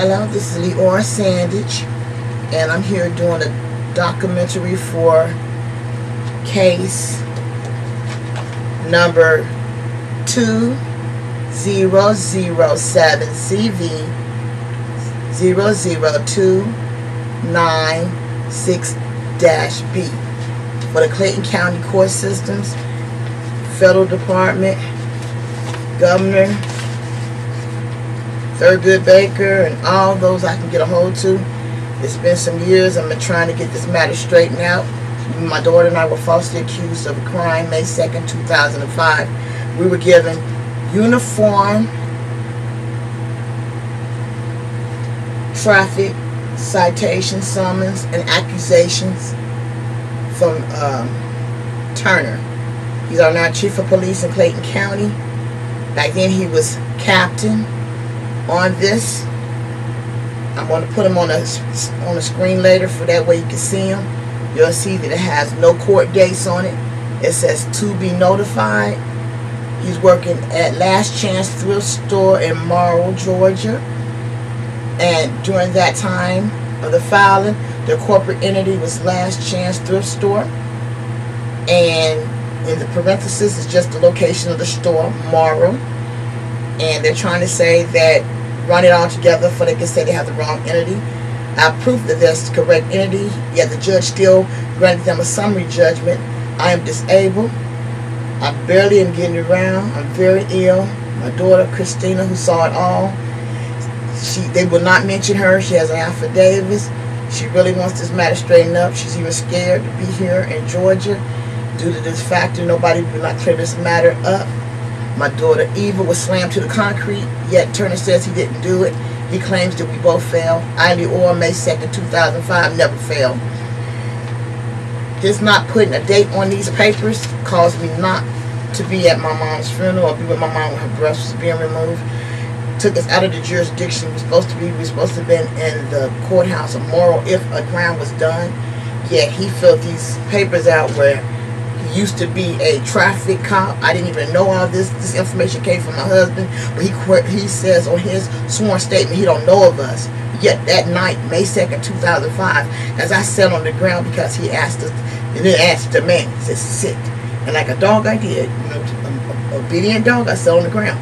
Hello, this is Leora Sandidge, and I'm here doing a documentary for case number 2007CV00296-B for the Clayton County Court Systems, Federal Department, Governor, Thurgood Baker, and all those I can get a hold to. It's been some years. I've been trying to get this matter straightened out. My daughter and I were falsely accused of a crime May 2nd, 2005. We were given uniform traffic citation summons and accusations from Turner. He's our now chief of police in Clayton County. Back then he was captain. On this, I'm going to put him on a screen later, for that way you can see him. You'll see that it has no court dates on it. It says to be notified. He's working at Last Chance Thrift Store in Morrow, Georgia. And during that time of the filing, their corporate entity was Last Chance Thrift Store. And in the parenthesis is just the location of the store, Morrow. And they're trying to say that, run it all together for they can say they have the wrong entity. I proved that that's the correct entity, yet the judge still granted them a summary judgment. I am disabled. I barely am getting around. I'm very ill. My daughter, Christina, who saw it all, they will not mention her. She has an affidavit. She really wants this matter straightened up. She's even scared to be here in Georgia due to this factor. Nobody will not clear this matter up. My daughter Eva was slammed to the concrete, yet Turner says he didn't do it. He claims that we both failed. I, Leora, May 2nd, 2005, never failed. His not putting a date on these papers caused me not to be at my mom's funeral or be with my mom when her breast was being removed. Took us out of the jurisdiction we were supposed to have been in the courthouse of Morrow if a crime was done. Yet he filled these papers out where used to be a traffic cop. I didn't even know all this. This information came from my husband, but he says on his sworn statement he don't know of us. Yet that night, May 2nd, 2005, as I sat on the ground because he asked us, and then asked the man, he said, sit. And like a dog I did, an obedient dog, I sat on the ground.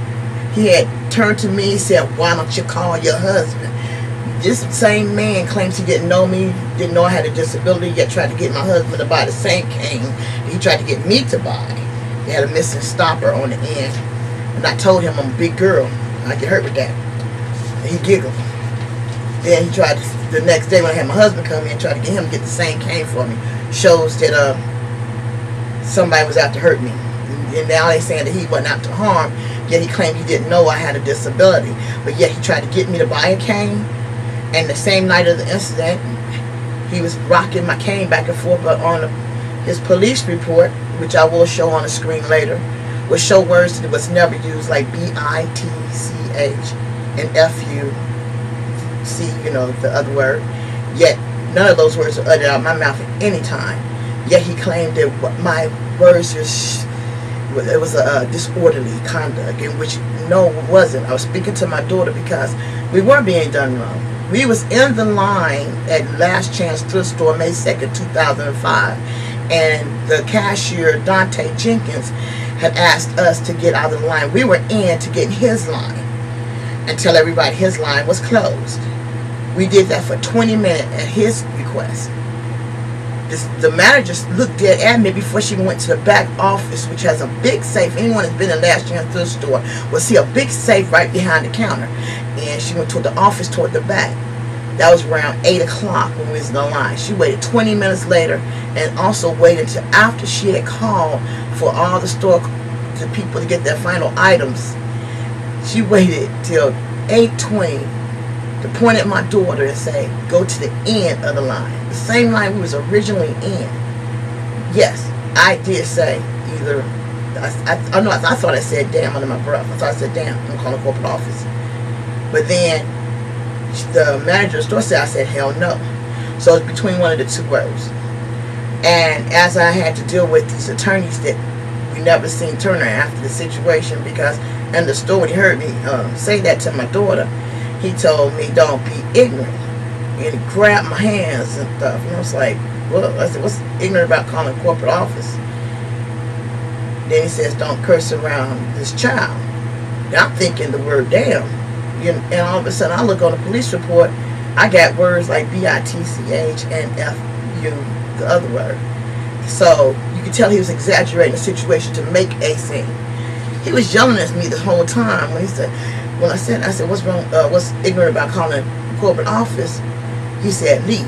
He had turned to me and said, why don't you call your husband? This same man claims he didn't know me, didn't know I had a disability, yet tried to get my husband to buy the same cane he tried to get me to buy. He had a missing stopper on the end. And I told him I'm a big girl. I get hurt with that. And he giggled. Then he tried to, the next day when I had my husband come in, tried to get him to get the same cane for me. Shows that somebody was out to hurt me. And now they saying that he wasn't out to harm, yet he claimed he didn't know I had a disability. But yet he tried to get me to buy a cane. And the same night of the incident, he was rocking my cane back and forth, but on his police report, which I will show on the screen later, will show words that was never used, like B-I-T-C-H and F-U-C, the other word. Yet none of those words were uttered out of my mouth at any time. Yet he claimed that my words it was a disorderly conduct, in which no, it wasn't. I was speaking to my daughter because we weren't being done wrong. We was in the line at Last Chance Thrift Store May 2nd, 2005, and the cashier, Dante Jenkins, had asked us to get out of the line. We were in to get in his line and tell everybody his line was closed. We did that for 20 minutes at his request. The manager looked dead at me before she went to the back office, which has a big safe. Anyone that's been in Last Chance Thrift Store will see a big safe right behind the counter. And she went toward the office toward the back. That was around 8 o'clock when we was in the line. She waited 20 minutes later, and also waited until after she had called for all the people to get their final items. She waited till 8:20 to point at my daughter and say, go to the end of the line. The same line we was originally in. Yes, I did say either, I thought I said damn under my breath. I thought I said damn, I'm calling the corporate office. But then the manager of the store said, I said hell no. So it's between one of the two words. And as I had to deal with these attorneys that we never seen Turner after the situation, because in the store when he heard me say that to my daughter, he told me, don't be ignorant. And he grabbed my hands and stuff. And I was like, well, I said, what's ignorant about calling corporate office? Then he says, don't curse around this child. Now I'm thinking the word damn. And all of a sudden I look on the police report, I got words like bitch and fu, the other word. So you could tell he was exaggerating the situation to make a scene. He was yelling at me the whole time when he said, when I said, what's wrong, what's ignorant about calling corporate office? He said, leave.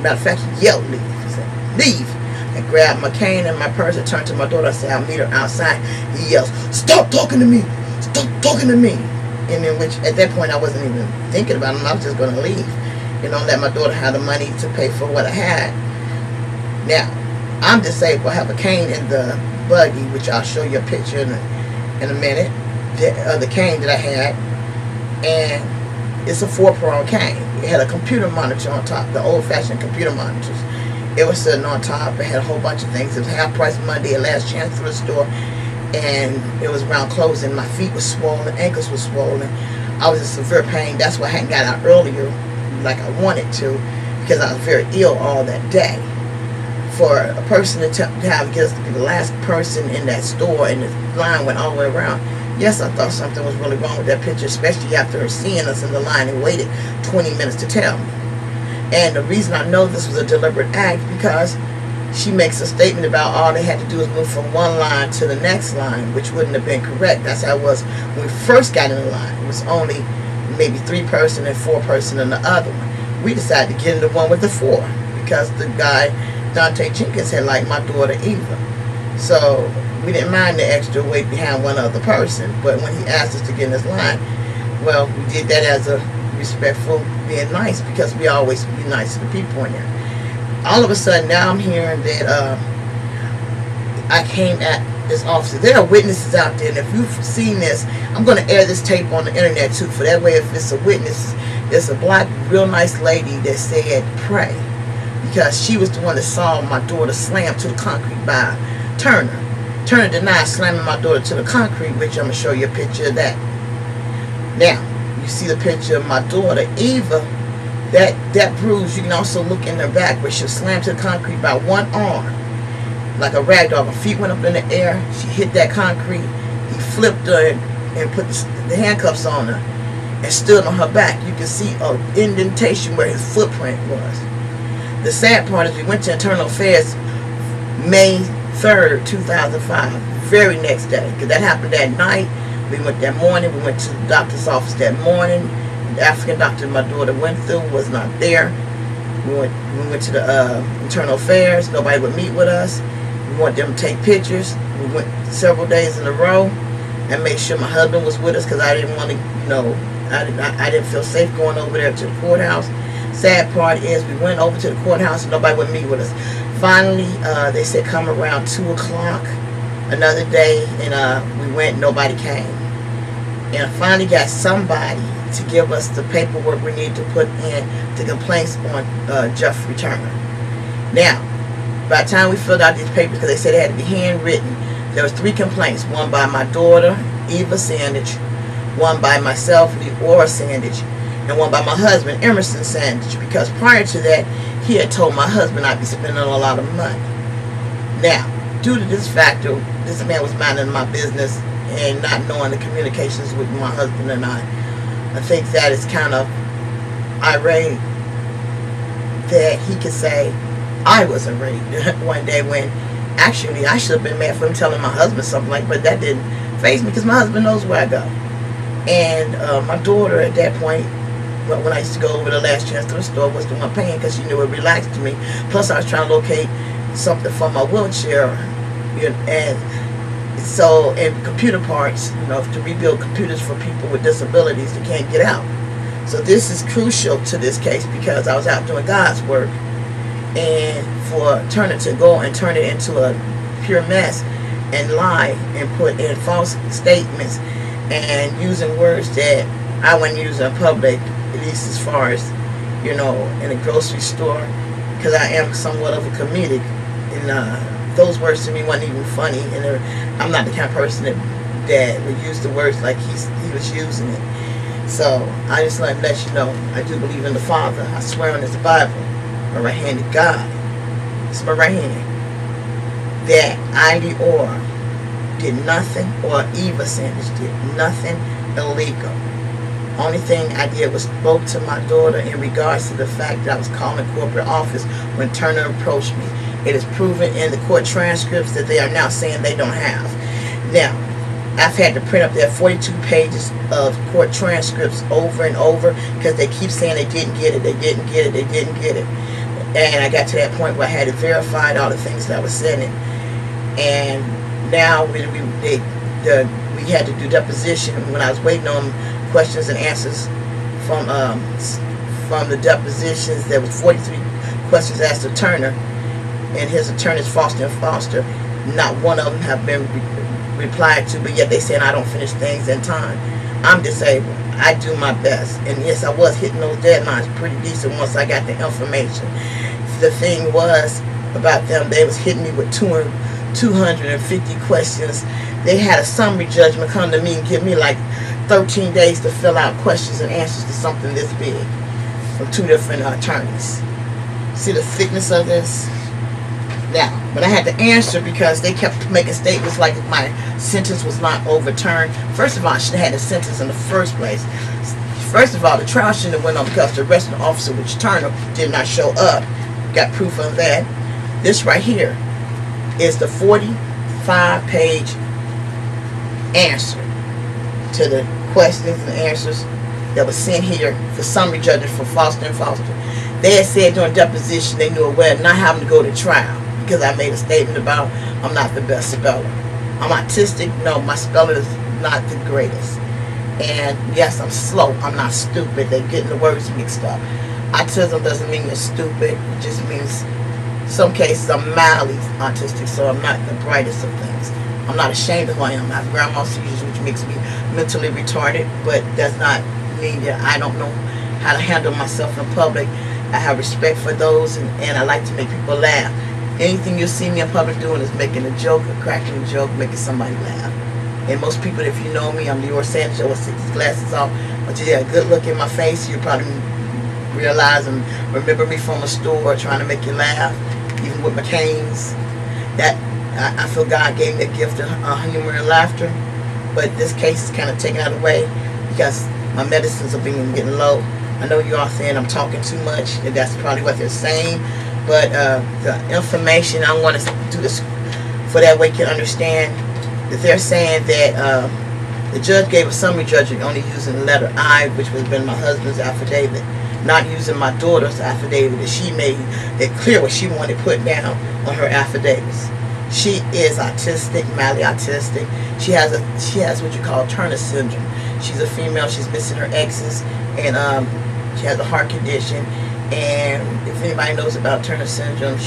Matter of fact, he yelled, leave. He said, leave. I grabbed my cane and my purse and turned to my daughter. I said, I'll meet her outside. He yells, stop talking to me. Stop talking to me. And in which, at that point, I wasn't even thinking about him. I was just going to leave. You know, let my daughter have the money to pay for what I had. Now, I'm disabled. I have a cane in the buggy, which I'll show you a picture in a minute, of the cane that I had. And it's a 4-prong cane. It had a computer monitor on top, the old-fashioned computer monitors. It was sitting on top. It had a whole bunch of things. It was half price Monday, a last chance for the store. And it was around closing. My feet were swollen, ankles were swollen. I was in severe pain. That's why I hadn't got out earlier like I wanted to, because I was very ill all that day. For a person to have get us to be the last person in that store and the line went all the way around. Yes, I thought something was really wrong with that picture, especially after her seeing us in the line and waited 20 minutes to tell me. And the reason I know this was a deliberate act, because she makes a statement about all they had to do was move from one line to the next line, which wouldn't have been correct. That's how it was when we first got in the line. It was only maybe 3-person and 4-person in the other one. We decided to get in the one with the 4 because the guy, Dante Jenkins, had liked my daughter Eva. So we didn't mind the extra weight behind one other person. But when he asked us to get in this line, well, we did that as a respectful, being nice, because we always be nice to the people in there. All of a sudden, now I'm hearing that I came at this officer. There are witnesses out there, and if you've seen this, I'm going to air this tape on the internet too, for that way if it's a witness, there's a black, real nice lady that said pray, because she was the one that saw my daughter slam to the concrete by Turner. Turner denied slamming my daughter to the concrete, which I'm going to show you a picture of that. Now, you see the picture of my daughter Eva. That bruise, you can also look in her back where she was slammed to the concrete by one arm, like a rag doll. Her feet went up in the air. She hit that concrete. He flipped her and put the handcuffs on her and stood on her back. You can see an indentation where his footprint was. The sad part is we went to Internal Affairs May 3rd, 2005, very next day, because that happened that night. We went that morning. We went to the doctor's office that morning. The African doctor my daughter went through was not there. We went to the Internal Affairs. Nobody would meet with us. We wanted them to take pictures. We went several days in a row and made sure my husband was with us, because I didn't want to, you know, I didn't feel safe going over there to the courthouse. Sad part is we went over to the courthouse and nobody would meet with us. Finally, they said come around 2 o'clock another day, and we went. Nobody came. And I finally got somebody to give us the paperwork we need to put in the complaints on Jeffery Turner. Now, by the time we filled out these papers, because they said they had to be handwritten, there was 3 complaints. One by my daughter, Leora Sandidge, one by myself, Leora Sandidge, and one by my husband, Emerson Sandidge, because prior to that, he had told my husband I'd be spending a lot of money. Now, due to this factor, this man was minding my business and not knowing the communications with my husband and I think that is kind of irate that he could say I was irate one day, when actually I should have been mad for him telling my husband something like, but that didn't faze me, because my husband knows where I go. And my daughter at that point, when I used to go over the last chance to the store, was the one paying, because she knew it relaxed me. Plus I was trying to locate something for my wheelchair, you know, and so, and computer parts, you know, to rebuild computers for people with disabilities that can't get out. So this is crucial to this case, because I was out doing God's work, and for Turner to go and turn it into a pure mess and lie and put in false statements and using words that I wouldn't use in public, at least as far as, you know, in a grocery store, because I am somewhat of a comedic, and those words to me weren't even funny, and I'm not the kind of person that would use the words like he was using it. So I just like to let you know, I do believe in the Father. I swear on this Bible, my right hand to God. It's my right hand. That I, Leora, did nothing, or Eva Sandidge did nothing illegal. Only thing I did was spoke to my daughter in regards to the fact that I was calling corporate office when Turner approached me. It is proven in the court transcripts that they are now saying they don't have. Now, I've had to print up their 42 pages of court transcripts over and over because they keep saying they didn't get it, they didn't get it, they didn't get it. And I got to that point where I had to verify all the things that I was sending. And now we had to do deposition when I was waiting on questions and answers from the depositions. There was 43 questions asked to Turner and his attorneys Foster and Foster. Not one of them have been replied to, but yet they saying I don't finish things in time. I'm disabled. I do my best, and yes, I was hitting those deadlines pretty decent once I got the information. The thing was about them, they was hitting me with 250 questions. They had a summary judgment come to me and give me like 13 days to fill out questions and answers to something this big from 2 different attorneys. See the thickness of this? Now, when I had to answer because they kept making statements like my sentence was not overturned. First of all, I should have had a sentence in the first place. First of all, the trial shouldn't have went on because the arresting officer, which Turner, did not show up. Got proof of that. This right here is the 45-page answer to the questions and answers that was sent here for summary judgment for Foster and Foster. They had said during deposition they knew aware of not having to go to trial because I made a statement about I'm not the best speller. I'm autistic. No, my spelling is not the greatest. And yes, I'm slow. I'm not stupid. They're getting the words mixed up. Autism doesn't mean you're stupid. It just means some cases I'm mildly autistic, so I'm not the brightest of things. I'm not ashamed of who I am. I have grand mal seizures, which makes me mentally retarded, but does not mean that I don't know how to handle myself in public. I have respect for those, and I like to make people laugh. Anything you see me in public doing is making a joke, or cracking a joke, making somebody laugh. And most people, if you know me, I'm Leora Sandidge. I always take these glasses off. But you get a good look in my face, you probably realize and remember me from a store trying to make you laugh, even with my canes. That I feel God gave me a gift of humor and laughter. But this case is kind of taken out of the way because my medicines are getting low. I know you all saying I'm talking too much, and that's probably what they're saying. But the information, I want to do this for that way you can understand that they're saying that the judge gave a summary judgment only using the letter I, which would have been my husband's affidavit, not using my daughter's affidavit that she made that clear what she wanted put down on her affidavits. She is autistic, mildly autistic. She has what you call Turner syndrome. She's a female. She's missing her X's, and she has a heart condition. And if anybody knows about Turner syndrome,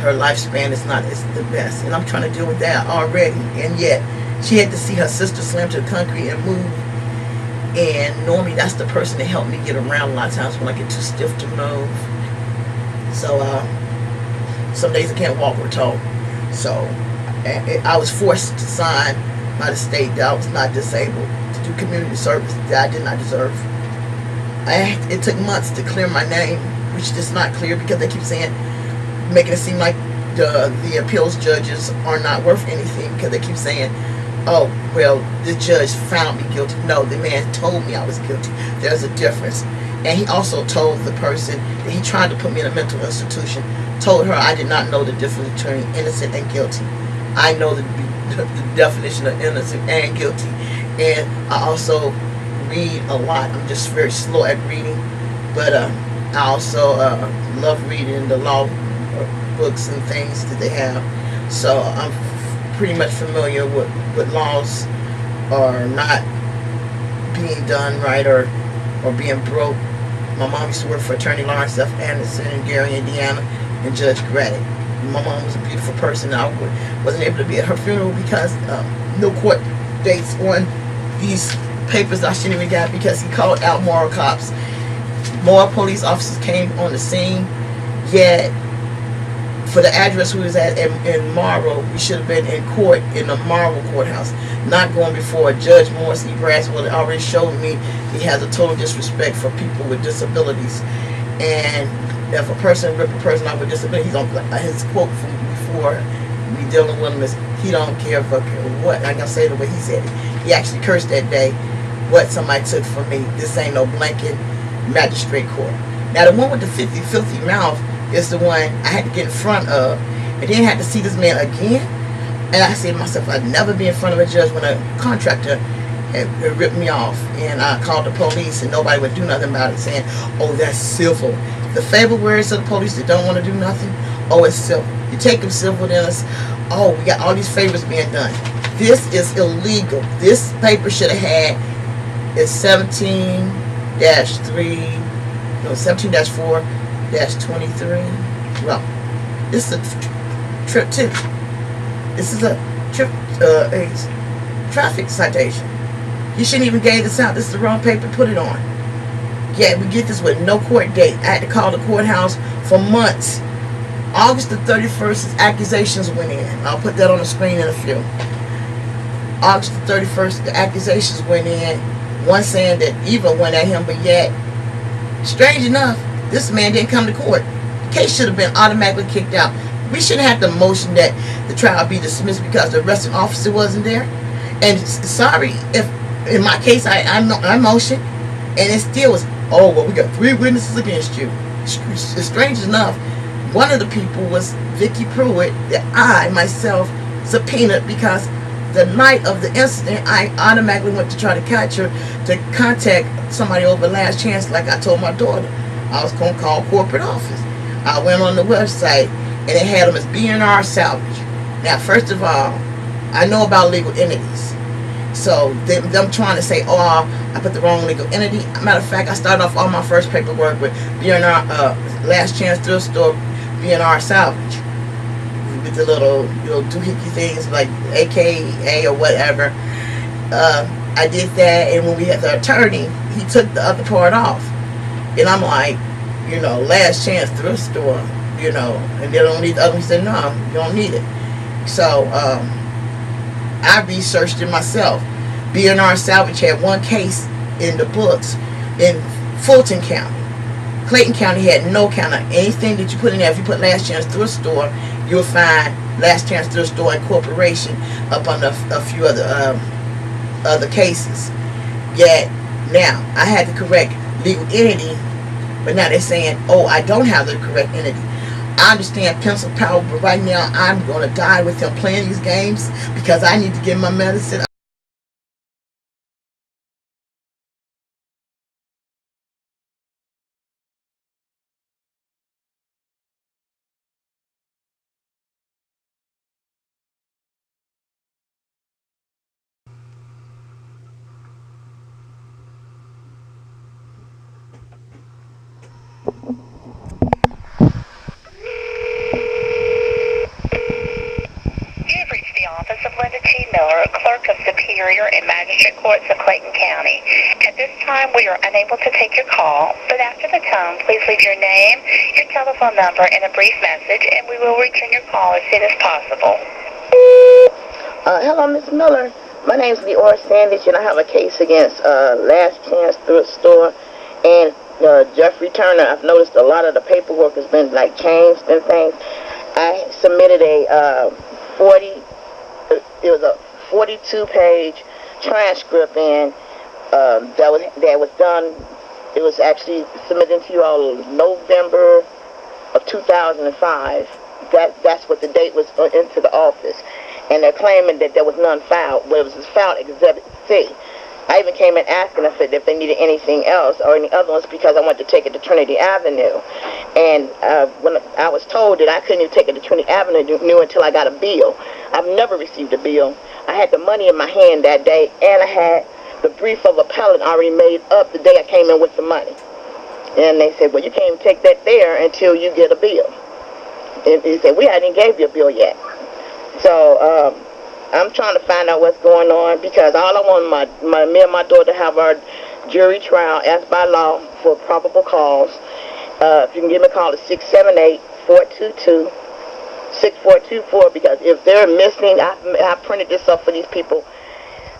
her lifespan is not the best. And I'm trying to deal with that already. And yet, she had to see her sister slam to the concrete and move. And normally, that's the person that helped me get around a lot of times when I get too stiff to move. So, some days I can't walk or talk. So, I was forced to sign by the state that I was not disabled to do community service that I did not deserve. It took months to clear my name, which is not clear because they keep saying, making it seem like the appeals judges are not worth anything because they keep saying, oh, well, the judge found me guilty. No, the man told me I was guilty. There's a difference. And he also told the person that he tried to put me in a mental institution, told her I did not know the difference between innocent and guilty. I know the definition of innocent and guilty. And I also read a lot. I'm just very slow at reading, but I also love reading the law books and things that they have. So I'm pretty much familiar with what laws are not being done right or being broke. My mom used to work for Attorney Lawrence F. Anderson in Gary, Indiana, and Judge Graddick. My mom was a beautiful person. I wasn't able to be at her funeral because no court dates on these papers I shouldn't even got because he called out moral cops. More police officers came on the scene, yet for the address we was at in Morrow, we should have been in court in the Morrow courthouse, not going before a Judge Morris E. Braswell. Already showed me he has a total disrespect for people with disabilities. And if a person rip a person off with disability, he's on his quote from before we dealing with him is, he don't care for what. I can say the way he said it. He actually cursed that day what somebody took from me. This ain't no blanket magistrate court. Now the one with the filthy mouth is the one I had to get in front of, and then had to see this man again. And I said to myself, I'd never be in front of a judge when a contractor had ripped me off. And I called the police, and nobody would do nothing about it, saying, oh, that's civil. The favorite words of the police that don't want to do nothing, oh, it's civil. You take them civil, then it's, oh, we got all these favors being done. This is illegal. This paper should have had is 17-3, no, 17-4-23. Well, this is a trip too. This is a trip, a traffic citation. You shouldn't even gave this out. This is the wrong paper. Put it on. Yeah, we get this with no court date. I had to call the courthouse for months. August the 31st, accusations went in. I'll put that on the screen in a few. August the 31st, the accusations went in. One saying that Eva went at him, but yet, strange enough, this man didn't come to court. The case should have been automatically kicked out. We shouldn't have to motion that the trial be dismissed because the arresting officer wasn't there. And sorry, if in my case I motioned, and it still was, oh, well, we got 3 witnesses against you. Strange enough, one of the people was Vicky Pruitt that I myself subpoenaed because the night of the incident, I automatically went to try to catch her to contact somebody over Last Chance, like I told my daughter. I was going to call corporate office. I went on the website, and it had them as B&R Salvage. Now, first of all, I know about legal entities. So, them trying to say, oh, I put the wrong legal entity. Matter of fact, I started off all my first paperwork with B&R, Last Chance Thrift Store, B&R Salvage. With the little doohickey things like AKA or whatever. I did that, and when we had the attorney, he took the other part off. And I'm like, Last Chance Thrift Store, and they don't need the other. He said, no, you don't need it. So I researched it myself. B&R Salvage had one case in the books in Fulton County. Clayton County had no count of anything that you put in there. If you put Last Chance Thrift Store, you'll find Last Chance Thrift Store Incorporation up on a few other cases. Yet now I had the correct legal entity, but now they're saying, oh, I don't have the correct entity. I understand pencil power, but right now I'm going to die with him playing these games because I need to get my medicine. You've reached the office of Linda T. Miller, Clerk of Superior and Magistrate Courts of Clayton County. At this time, we are unable to take your call, but after the tone, please leave your name, your telephone number, and a brief message, and we will return your call as soon as possible. Hello, Miss Miller. My name is Leora Sandidge, and I have a case against Last Chance Thrift Store and Jeffery Turner. I've noticed a lot of the paperwork has been changed and things. I submitted a 42-page transcript, and that was done. It was actually submitted to you all in November of 2005. That's what the date was into the office, and they're claiming that there was none filed. Well, it was filed Exhibit C. I even came in asking if they needed anything else or any other ones because I wanted to take it to Trinity Avenue. And when I was told that I couldn't even take it to Trinity Avenue until I got a bill. I've never received a bill. I had the money in my hand that day, and I had the brief of appellant already made up the day I came in with the money. And they said, well, you can't even take that there until you get a bill. And he said, we hadn't even gave you a bill yet. So, I'm trying to find out what's going on because all I want me and my daughter to have our jury trial as by law for probable cause. If you can give me a call at 678-422-5685. 6424, because if they're missing, I printed this up for these people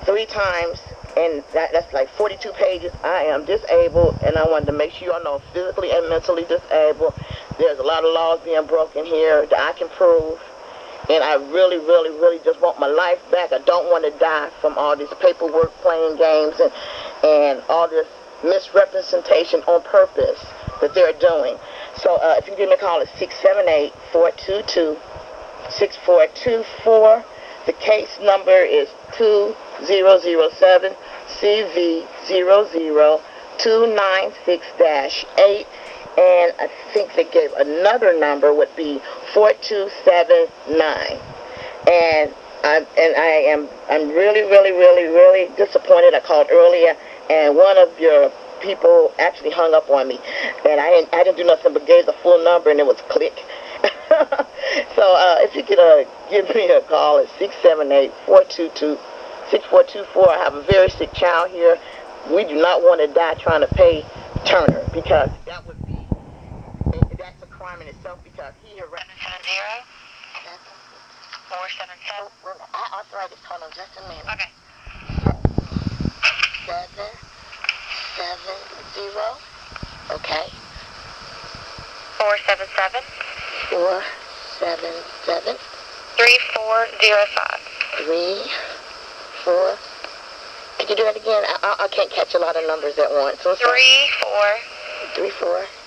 3 times, and that's like 42 pages. I am disabled, and I wanted to make sure you all know physically and mentally disabled. There's a lot of laws being broken here that I can prove, and I really, really, really just want my life back. I don't want to die from all this paperwork, playing games, and all this misrepresentation on purpose that they're doing. So if you give me a call, it's 678-422-6424. The case number is 2007 CV002968, and I think they gave another number would be 4279. And I'm really, really, really, really disappointed. I called earlier, and one of your people actually hung up on me, and I didn't do nothing but gave the full number, and it was click. So if you could give me a call at 678-422-6424. I have a very sick child here. We do not want to die trying to pay Turner, because that's a crime in itself, because he harassed. 770-477. I authorized. Hold on just a minute. Okay. 770. Okay. 477. 477. 3405. 34. Could you do that again? I can't catch a lot of numbers at once. 3405. 05.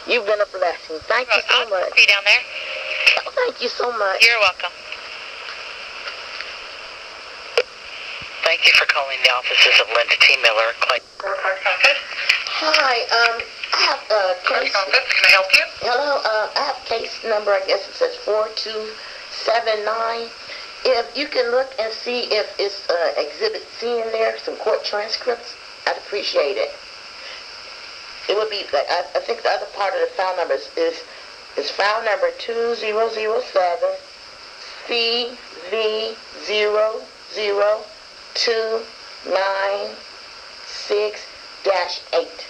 You've been a blessing. Thank you so much. I'll see you down there. Oh, thank you so much. You're welcome. Thank you for calling the offices of Linda T. Miller, Clayton. Hi, I have a case. Can I help you? Hello, I have case number, I guess it says 4279. If you can look and see if it's Exhibit C in there, some court transcripts, I'd appreciate it. It would be, I think the other part of the file number is file number 2007 CV002968.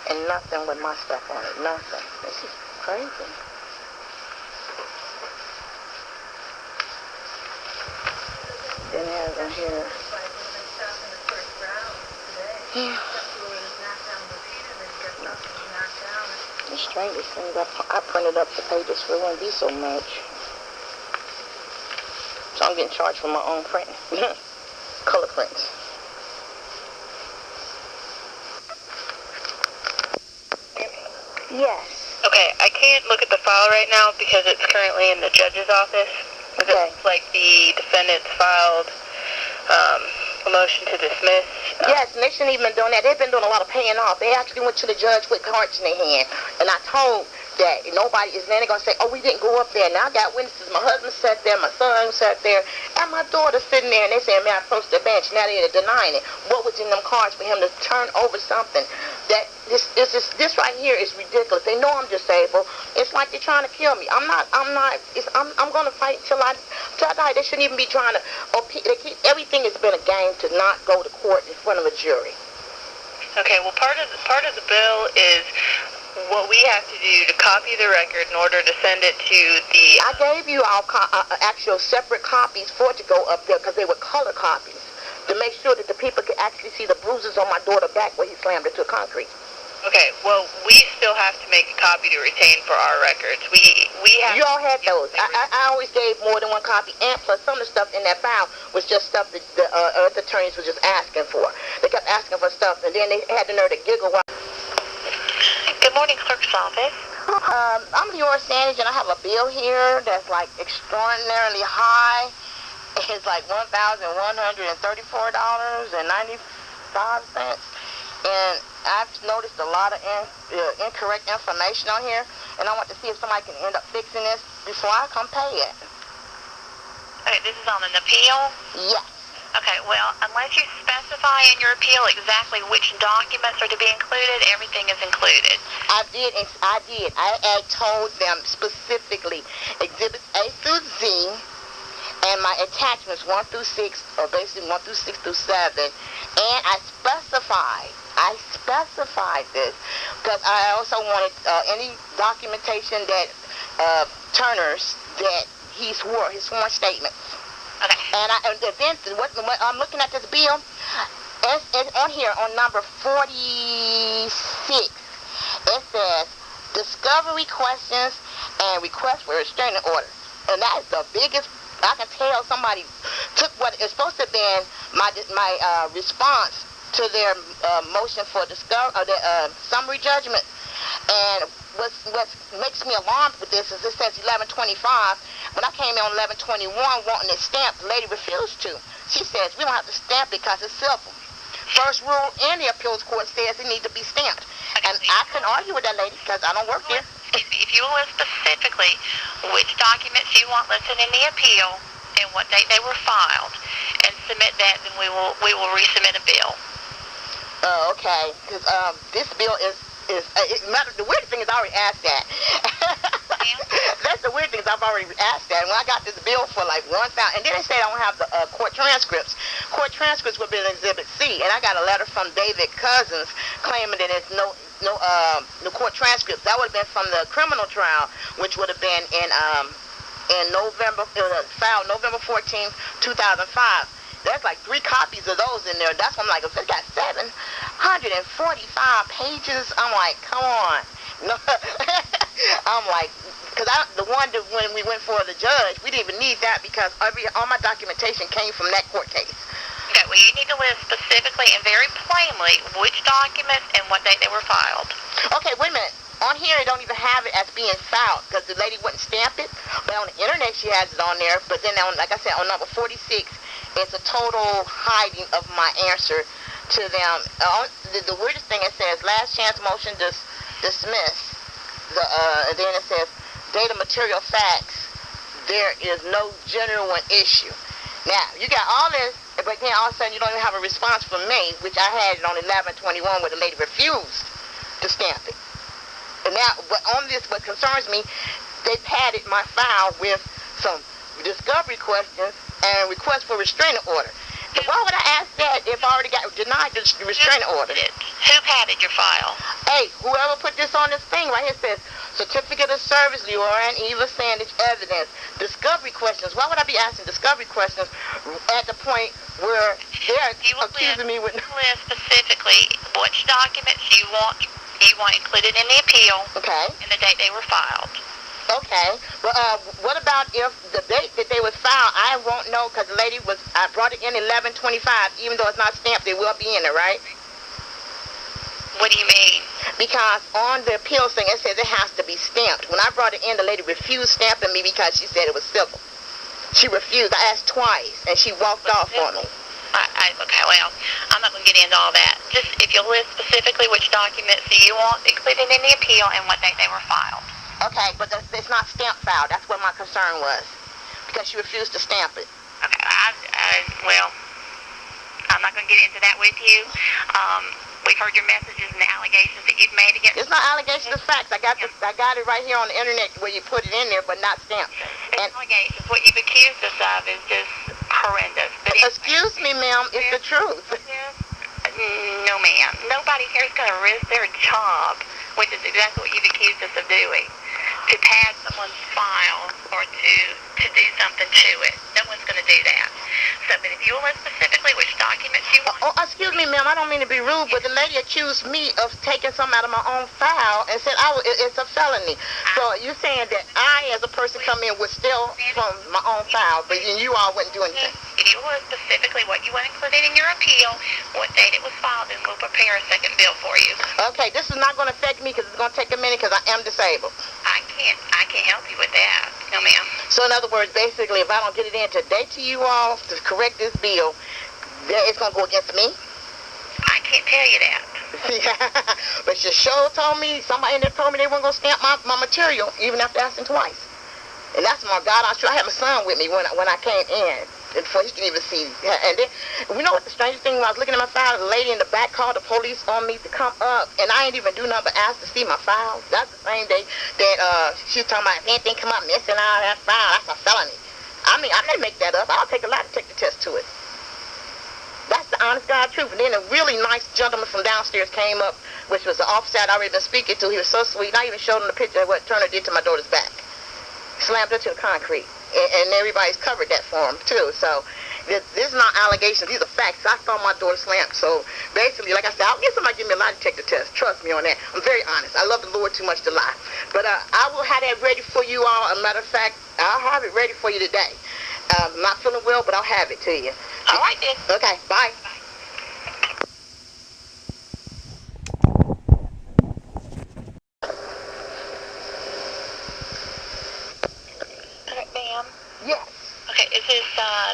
And nothing with my stuff on it. Nothing. This is crazy. Then it has on here. Yeah. The strangest thing, I printed up the pages for it wouldn't be so much. So I'm getting charged for my own printing. Color prints. Yes. Okay, I can't look at the file right now because it's currently in the judge's office. Okay. It's like the defendants filed a motion to dismiss. Yes, and they shouldn't even been doing that. They've been doing a lot of paying off. They actually went to the judge with cards in their hand, and I told that nobody is then they're going to say, oh, we didn't go up there. Now I got witnesses. My husband sat there, my son sat there, and my daughter sitting there, and they saying, may I approach the bench? Now they're denying it. What was in them cards for him to turn over something? That this right here is ridiculous. They know I'm disabled. It's like they're trying to kill me. I'm going to fight till I die. They shouldn't even be trying to, everything has been a game to not go to court in front of a jury. Okay, well, part of the bill is what we have to do to copy the record in order to send it to the... I gave you all actual separate copies for it to go up there because they were color copies to make sure that the people could actually see the bruises on my daughter's back where he slammed into concrete. Okay, well, we still have to make a copy to retain for our records. We have... You all had those. I always gave more than one copy, and plus some of the stuff in that file was just stuff that the earth attorneys were just asking for. They kept asking for stuff, and then they had the nerve to giggle while... Good morning, Clerk's office. I'm Leora Sandidge, and I have a bill here that's like extraordinarily high. It's like $1,134.95. And I've noticed a lot of incorrect information on here, and I want to see if somebody can end up fixing this before I come pay it. Okay, this is on an appeal? Yes. Okay, well, unless you specify in your appeal exactly which documents are to be included, everything is included. I did. I told them specifically exhibits A through Z and my attachments 1 through 6, or basically 1 through 6 through 7. And I specified this because I also wanted any documentation that Turner's that he swore, his sworn statements. Okay. And then what I'm looking at this bill, it's on here on number 46. It says discovery questions and request for restraining orders. And that is the biggest. I can tell somebody took what is supposed to have been my response to their motion for summary judgment. And what makes me alarmed with this is it says 1125. When I came in on 1121 wanting it stamped, the lady refused to. She says we don't have to stamp it because it's civil. First rule in the appeals court says it needs to be stamped. And I couldn't argue with that lady because I don't work there. If you will list specifically which documents you want listed in the appeal and what date they were filed, and submit that, then we will resubmit a bill. Oh, okay. Because this bill is the weird thing is I already asked that. That's the weird thing is I've already asked that. And when I got this bill for like 1,000, and then they say I don't have the court transcripts. Court transcripts would be in Exhibit C, and I got a letter from David Cousins claiming that there's no court transcripts. That would have been from the criminal trial, which would have been in November, filed November 14th, 2005. There's like 3 copies of those in there. That's when I'm like, if it got 745 pages, I'm like, come on. No, I'm like, because the one that when we went for the judge, we didn't even need that because all my documentation came from that court case. Okay, well, you need to list specifically and very plainly which documents and what date they were filed. Okay, wait a minute. On here, it don't even have it as being filed because the lady wouldn't stamp it. But on the internet, she has it on there. But then, like I said, on number 46, it's a total hiding of my answer to them. The weirdest thing, it says, last chance motion dismiss. And then it says, data material facts. There is no genuine issue. Now, you got all this, but then all of a sudden you don't even have a response from me, which I had it on 1121 where the lady refused to stamp it. And now, but on this, what concerns me, they padded my file with some discovery questions and requests for restraining order. But why would I ask that if I already got denied the restraining order? Who padded your file? Hey, whoever put this on this thing right here says, Certificate of Service, Leora Sandidge evidence, discovery questions. Why would I be asking discovery questions at the point where they're accusing me with... list specifically which documents you want included in the appeal, okay, and the date they were filed. Okay. Well, what about if the date that they was filed, I won't know because the lady I brought it in 1125, even though it's not stamped, it will be in there, right? What do you mean? Because on the appeal thing, it says it has to be stamped. When I brought it in, the lady refused stamping me because she said it was civil. She refused. I asked twice, and she walked off on me. Okay, well, I'm not going to get into all that. Just if you'll list specifically which documents you want included in the appeal and what date they were filed. Okay, but it's not stamp filed. That's what my concern was. Because she refused to stamp it. Okay, well, I'm not going to get into that with you. We've heard your messages and the allegations that you've made against... It's not allegations, it's facts. I got it right here on the internet where you put it in there, but not stamped. It's allegations. What you've accused us of is just horrendous. But excuse me, ma'am, it's the truth. No, ma'am. Nobody here is going to risk their job, which is exactly what you've accused us of doing, to pad someone's file or to do something to it. No one's going to do that. So, but if you'll list specifically which documents you want... Oh, excuse me, ma'am. I don't mean to be rude, but the lady accused me of taking something out of my own file and said it's a felony. So you're saying that I, as a person, come in with still from my own file, but you all wouldn't do anything. If you list specifically what you want included in your appeal, what date it was filed, then we'll prepare a second bill for you. Okay, this is not going to affect me because it's going to take a minute because I am disabled. I can't help you with that. No, ma'am. So in other words, basically, if I don't get it in today to you all to correct this bill, it's going to go against me? I can't tell you that. But your show told me, somebody in there told me they weren't going to stamp my material, even after asking twice. And that's my God, I'm sure I had my son with me when I came in. before he can even see. And then, you know what the strangest thing? When I was looking at my file, the lady in the back called the police on me to come up, and I ain't even do nothing but ask to see my file. That's the same day that she was talking about if anything come up missing out of that file, that's a felony. I mean, I didn't make that up. I'll take a lie detector test to it. That's the honest God truth. And then a really nice gentleman from downstairs came up, which was the officer I'd already been speaking to. He was so sweet. And I even showed him the picture of what Turner did to my daughter's back. Slammed her to the concrete. And everybody's covered that for him, too. So this is not allegations. These are facts. I saw my daughter slammed. So basically, like I said, I'll get somebody to give me a lie detector test. Trust me on that. I'm very honest. I love the Lord too much to lie. But I will have that ready for you all. As a matter of fact, I'll have it ready for you today. I'm not feeling well, but I'll have it to you. All right, then. Okay, bye. Ma'am. Yes. Okay, is this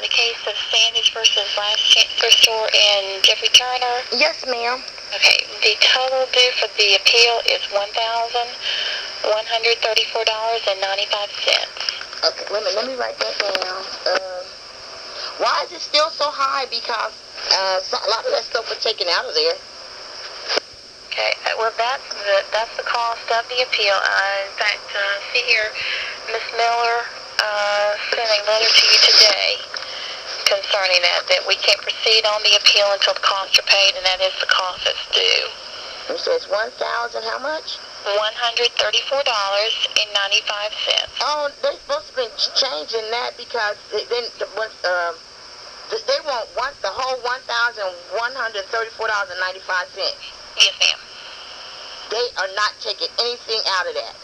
the case of Sandidge versus Last Chance Thrift Store and Jeffery Turner? Yes, ma'am. Okay, the total due for the appeal is $1,134.95. Okay, wait a minute. Let me write that down. Why is it still so high? Because a lot of that stuff was taken out of there. Okay, well that's the cost of the appeal. In fact, see here, Miss Miller sent a letter to you today concerning that we can't proceed on the appeal until the costs are paid, and that is the cost that's due. You said it's 1,000. How much? $134.95. Oh, they're supposed to be changing that because they want the whole $1,134.95. Yes, ma'am. They are not taking anything out of that.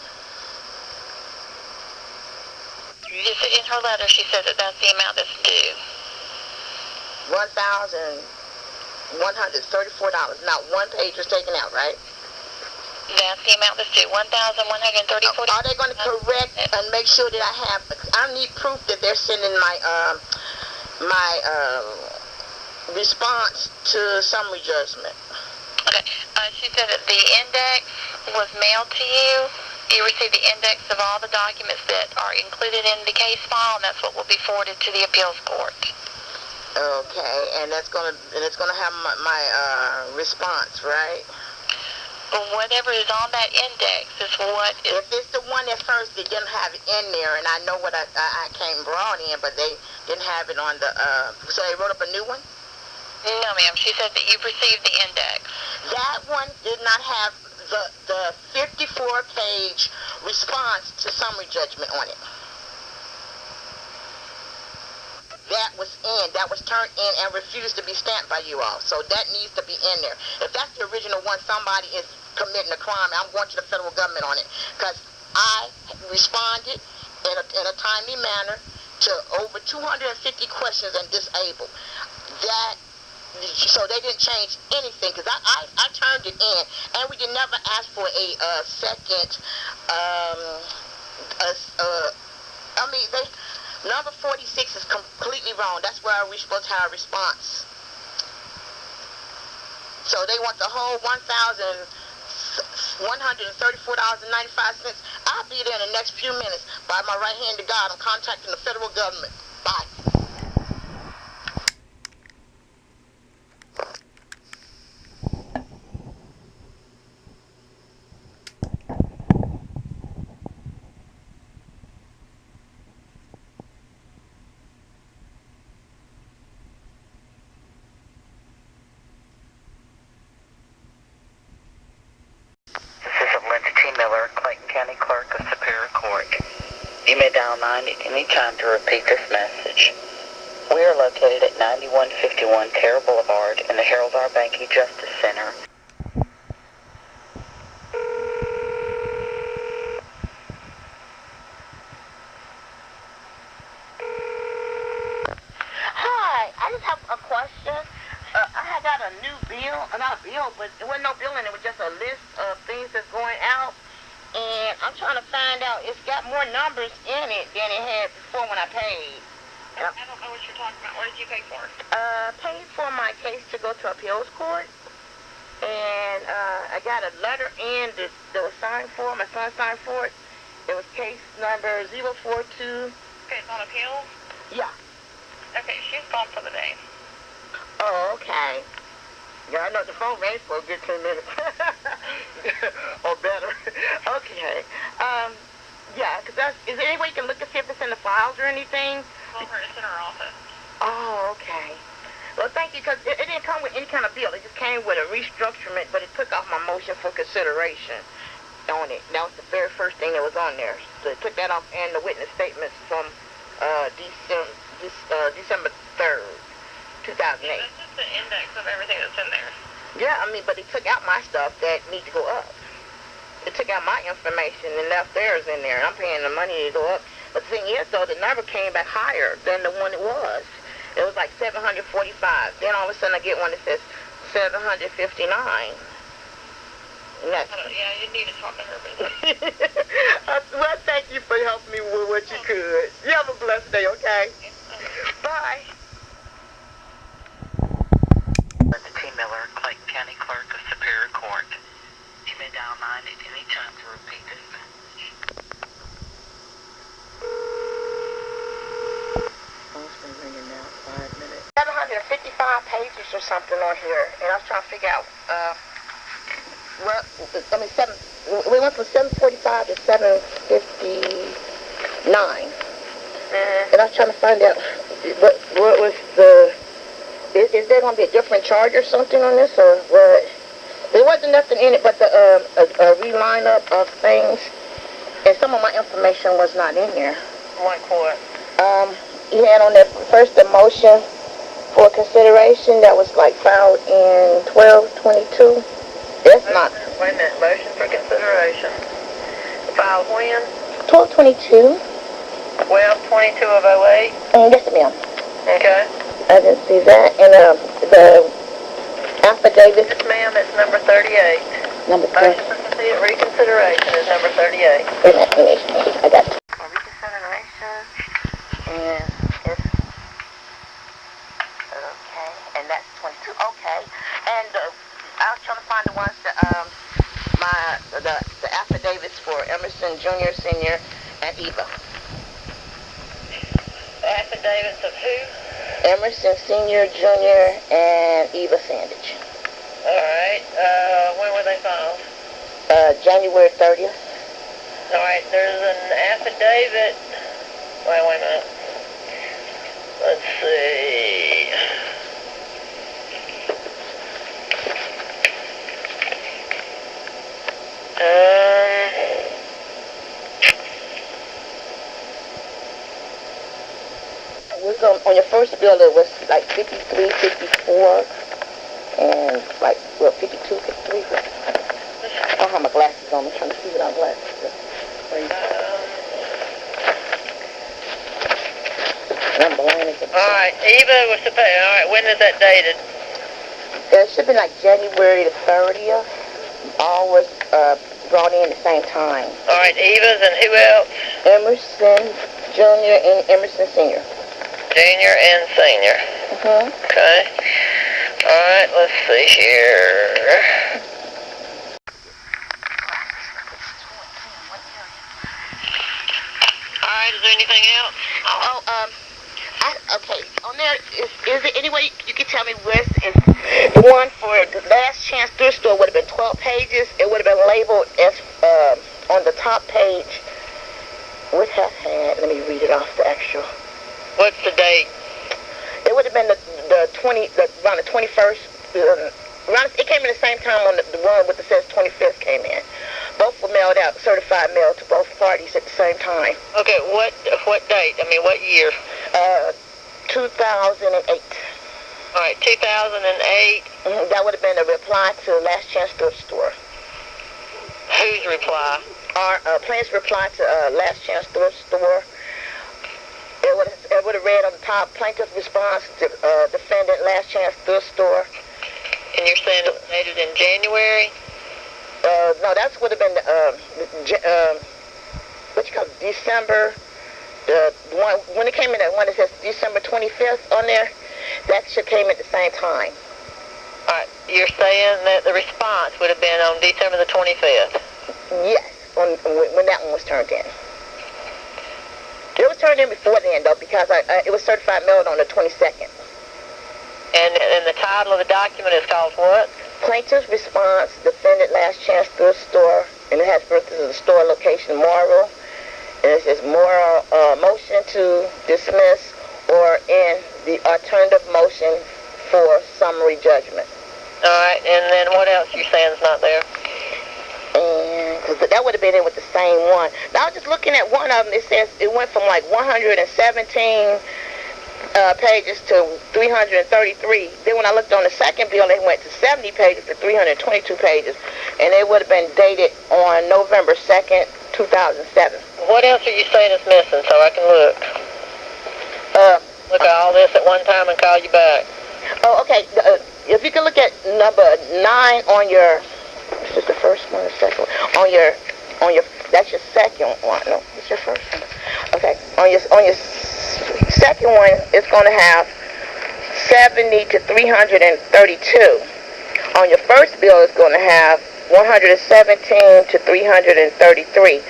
Yes, in her letter, she said that that's the amount that's due. $1,134. Not one page was taken out, right? That's the amount that's due. $1,134. Are they going to correct and make sure that I need proof that they're sending my response to summary judgment? Okay. She said that the index was mailed to you. You received the index of all the documents that are included in the case file, and that's what will be forwarded to the appeals court. Okay, and it's gonna have my response, right? Whatever is on that index is what is... If it's the one at first, they didn't have it in there, and I know what I came brought in, but they didn't have it on the, so they wrote up a new one? No, ma'am. She said that you've received the index. That one did not have the 54-page response to summary judgment on it. That was turned in and refused to be stamped by you all. So that needs to be in there. If that's the original one, somebody is committing a crime, and I'm going to the federal government on it. Because I responded in a timely manner to over 250 questions and disabled. So they didn't change anything, because I turned it in, and we did never ask for a second, number 46 is completely wrong. That's where we're supposed to have a response. So they want the whole $1,134.95. I'll be there in the next few minutes. By my right hand to God, I'm contacting the federal government. Bye. Linda T. Miller, Clayton County Clerk of Superior Court. You may dial 9 at any time to repeat this message. We are located at 9151 Terra Boulevard in the Harold R. Banky Justice Center. Hi, I just have a question. I had got a new bill, not a bill, but it wasn't no billing. It was just a list of things that's going out. And I'm trying to find out, it's got more numbers in it than it had before when I paid. I don't know what you're talking about. What did you pay for? Paid for my case to go to appeals court. And I got a letter in that was signed for, my son signed for it. It was case number 042. Okay, it's on appeals? Yeah. Okay, she's gone for the day. Oh, okay. Yeah, I know the phone rang for a good 10 minutes. Or better. Okay. Yeah, because is there any way you can look to see if it's in the files or anything? Well, it's in her office. Oh, okay. Well, thank you, because it didn't come with any kind of bill. It just came with a restructurement, but it took off my motion for consideration on it. That was the very first thing that was on there. So it took that off and the witness statements from December 3rd, 2008. Yeah, that's just the index of everything that's in there. Yeah, I mean, but it took out my stuff that need to go up. It took out my information and left theirs in there. I'm paying the money to go up. But the thing is, though, the number came back higher than the one it was. It was like 745. Then all of a sudden I get one that says 759. And that's... Yeah, you need to talk to her. Well, thank you for helping me with what you could. You have a blessed day, okay? Bye. Linda T. Miller, Clayton County Clerk of Superior Court. You may dial 9 at any time to repeat this message. Phone's been ringing now 5 minutes. 755 pages or something on here, and I was trying to figure out, we went from 745 to 759. And I was trying to find out what was the... Is there going to be a different charge or something on this, or what? There wasn't nothing in it but the a reline up of things, and some of my information was not in there. Like what? You had on there first the motion for consideration that was like filed in 12/22. That's not. Wait a minute. Motion for consideration. Filed when? 12/22. 12/22 of 08. Yes, ma'am. Okay. I didn't see that. And the affidavit. Yes, ma'am. It's number 38. Number Motion for reconsideration is number 38. I got it. For reconsideration. And it's okay. And that's 22. Okay. And I was trying to find the ones that the affidavits for Emerson Jr., Sr., and Eva. Affidavits of who? Emerson Sr., Jr., and Eva Sandidge. Alright, when were they filed? January 30th. Alright, there's an affidavit. Wait a minute. Let's see. On your first bill, it was like 53, 54, and like, 52, 53. I don't have my glasses on. I'm trying to see without glasses. And I'm blind as a... Alright, Eva was to pay. Alright, when is that dated? It should be like January the 30th. All was brought in at the same time. Alright, Eva's and who else? Emerson Jr. and Emerson Sr. Junior and senior. Okay. Alright, let's see here. Alright, is there anything else? Okay. On there, is there any way you could tell me where is the one for the last chance thrift store would have been 12 pages. It would have been labeled as on the top page. Would have had. Let me read it off the actual. What's the date? It would have been around the 21st. It came in the same time on the one with the says 25th came in. Both were mailed out, certified mail to both parties at the same time. Okay, what date? I mean, what year? 2008. All right, 2008. That would have been a reply to Last Chance Thrift Store. Whose reply? Our plaintiff's reply to Last Chance Thrift Store. It would have read on the top, plaintiff response to defendant Last Chance Thrift Store. And you're saying it was dated in January? No, that would have been December. The one when it came in, that one that says December 25th on there, that should came at the same time. All right, you're saying that the response would have been on December the 25th? Yes, when that one was turned in. It was turned in before then, though, because it was certified mailed on the 22nd. And the title of the document is called what? Plaintiff's response, defendant last chance thrift store, and it has references of the store location, Morrow, and it says moral motion to dismiss or in the alternative motion for summary judgment. All right, and then what else you saying is not there? And because that would have been in with the same one. Now I was just looking at one of them. It says it went from like 117 pages to 333. Then when I looked on the second bill, it went to 70 pages to 322 pages, and it would have been dated on November 2nd, 2007. What else are you saying is missing so I can look? Look at all this at one time and call you back. Oh, okay. If you can look at number 9 on your, is this the first one or second one? On your, that's your second one. No, it's your first one. Okay. On your second one, it's going to have 70 to 332. On your first bill, it's going to have 117 to 333.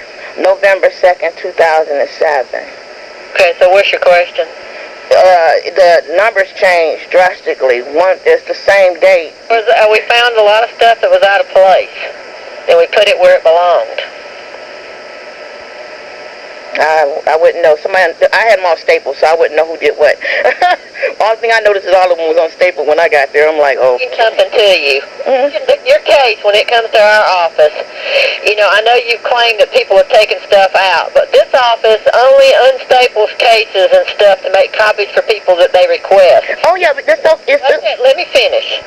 November 2nd, 2007. Okay, so what's your question? The numbers changed drastically. One is the same date. We found a lot of stuff that was out of place, and we put it where it belonged. I wouldn't know. I had them all stapled, so I wouldn't know who did what. Only thing I noticed is all of them was on staple when I got there. I'm like, oh. Something to you. Mm-hmm. Your case, when it comes to our office, I know you claim that people have taken stuff out, but this office only unstaples cases and stuff to make copies for people that they request. Oh, yeah, but this stuff is... Okay, let me finish.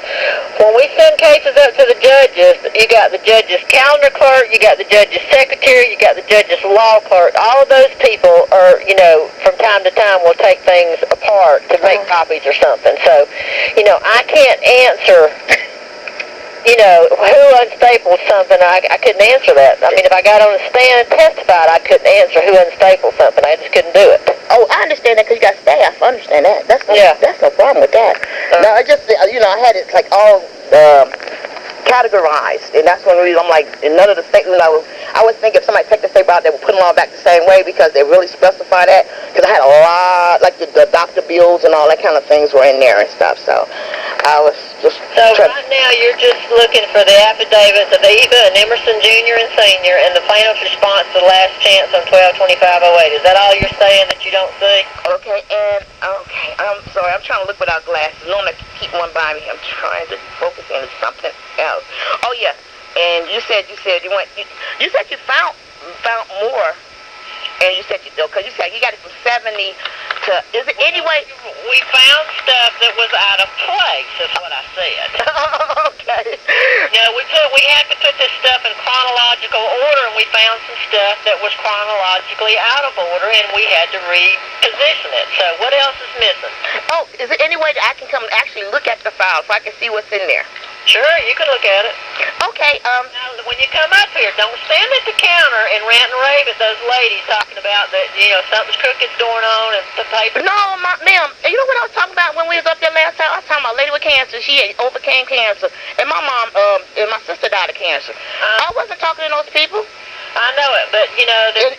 When we send cases up to the judges, you got the judge's calendar clerk, you got the judge's secretary, you got the judge's law clerk. All of those people are, from time to time will take things apart to make copies or something. So, I can't answer, who unstapled something. I couldn't answer that. I mean, if I got on the stand and testified, I couldn't answer who unstapled something. I just couldn't do it. Oh, I understand that because you got staff. I understand that. That's no problem with that. No, I just, I had it like all categorized, and that's one reason I'm like, in none of the statements I was thinking if somebody picked the statement out, they would put them all back the same way because they really specify that. Because I had a lot, like the doctor bills and all that kind of things were in there and stuff. So I was just. So right now you're just looking for the affidavits of Eva and Emerson Jr. and Sr. and the plaintiff's response to the last chance on 12/25/08. Is that all you're saying that you don't see? Okay, I'm sorry. I'm trying to look without glasses. Normally I keep one by me. I'm trying to focus on something else. Oh yeah, and you said you found more, and you said because you said you got it from 70 to. Is it anyway? We found stuff that was out of place. Is what I said. Okay. We had to put this stuff in chronological order, and we found some stuff that was chronologically out of order, and we had to reposition it. So what else is missing? Oh, is there any way that I can come and actually look at the file so I can see what's in there? Sure, you can look at it. Okay, Now, when you come up here, don't stand at the counter and rant and rave at those ladies talking about that, something's crooked's going on and the paper. No, ma'am, you know what I was talking about when we was up there last time? I was talking about a lady with cancer. She had overcame cancer. And my mom, and my sister died of cancer. I wasn't talking to those people. I know it, but,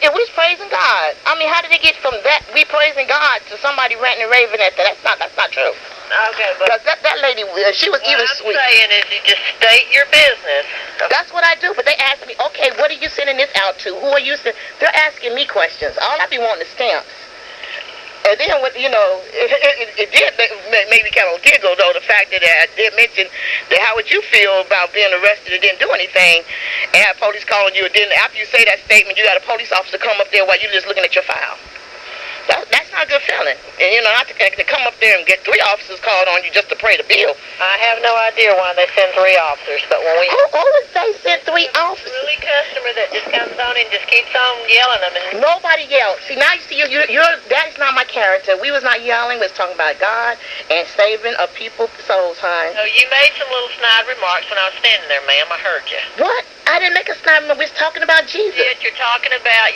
And we was praising God. I mean, how did it get from that, we praising God, to somebody ranting and raving at that? That's not true. Okay, but because that lady, she was even sweet. What I'm saying is you just state your business. That's what I do, but they ask me, okay, what are you sending this out to? Who are you sending? They're asking me questions. All I be wanting is stamps. And then, it did make me kind of giggle, though, the fact that I did mention that how would you feel about being arrested and didn't do anything, and have police calling you, and then after you say that statement, you got a police officer come up there while you're just looking at your file. That's not a good feeling. And, not to come up there and get 3 officers called on you just to pay the bill. I have no idea why they send 3 officers, but when we... Who would say send 3 officers? Really customer that just comes on and just keeps on yelling them. And nobody yelled. See, now you see, that is not my character. We was not yelling. We was talking about God and saving of people's souls, hon. So you made some little snide remarks when I was standing there, ma'am. I heard you. What? I didn't make a snide remark. We was talking about Jesus. Yes, you're talking about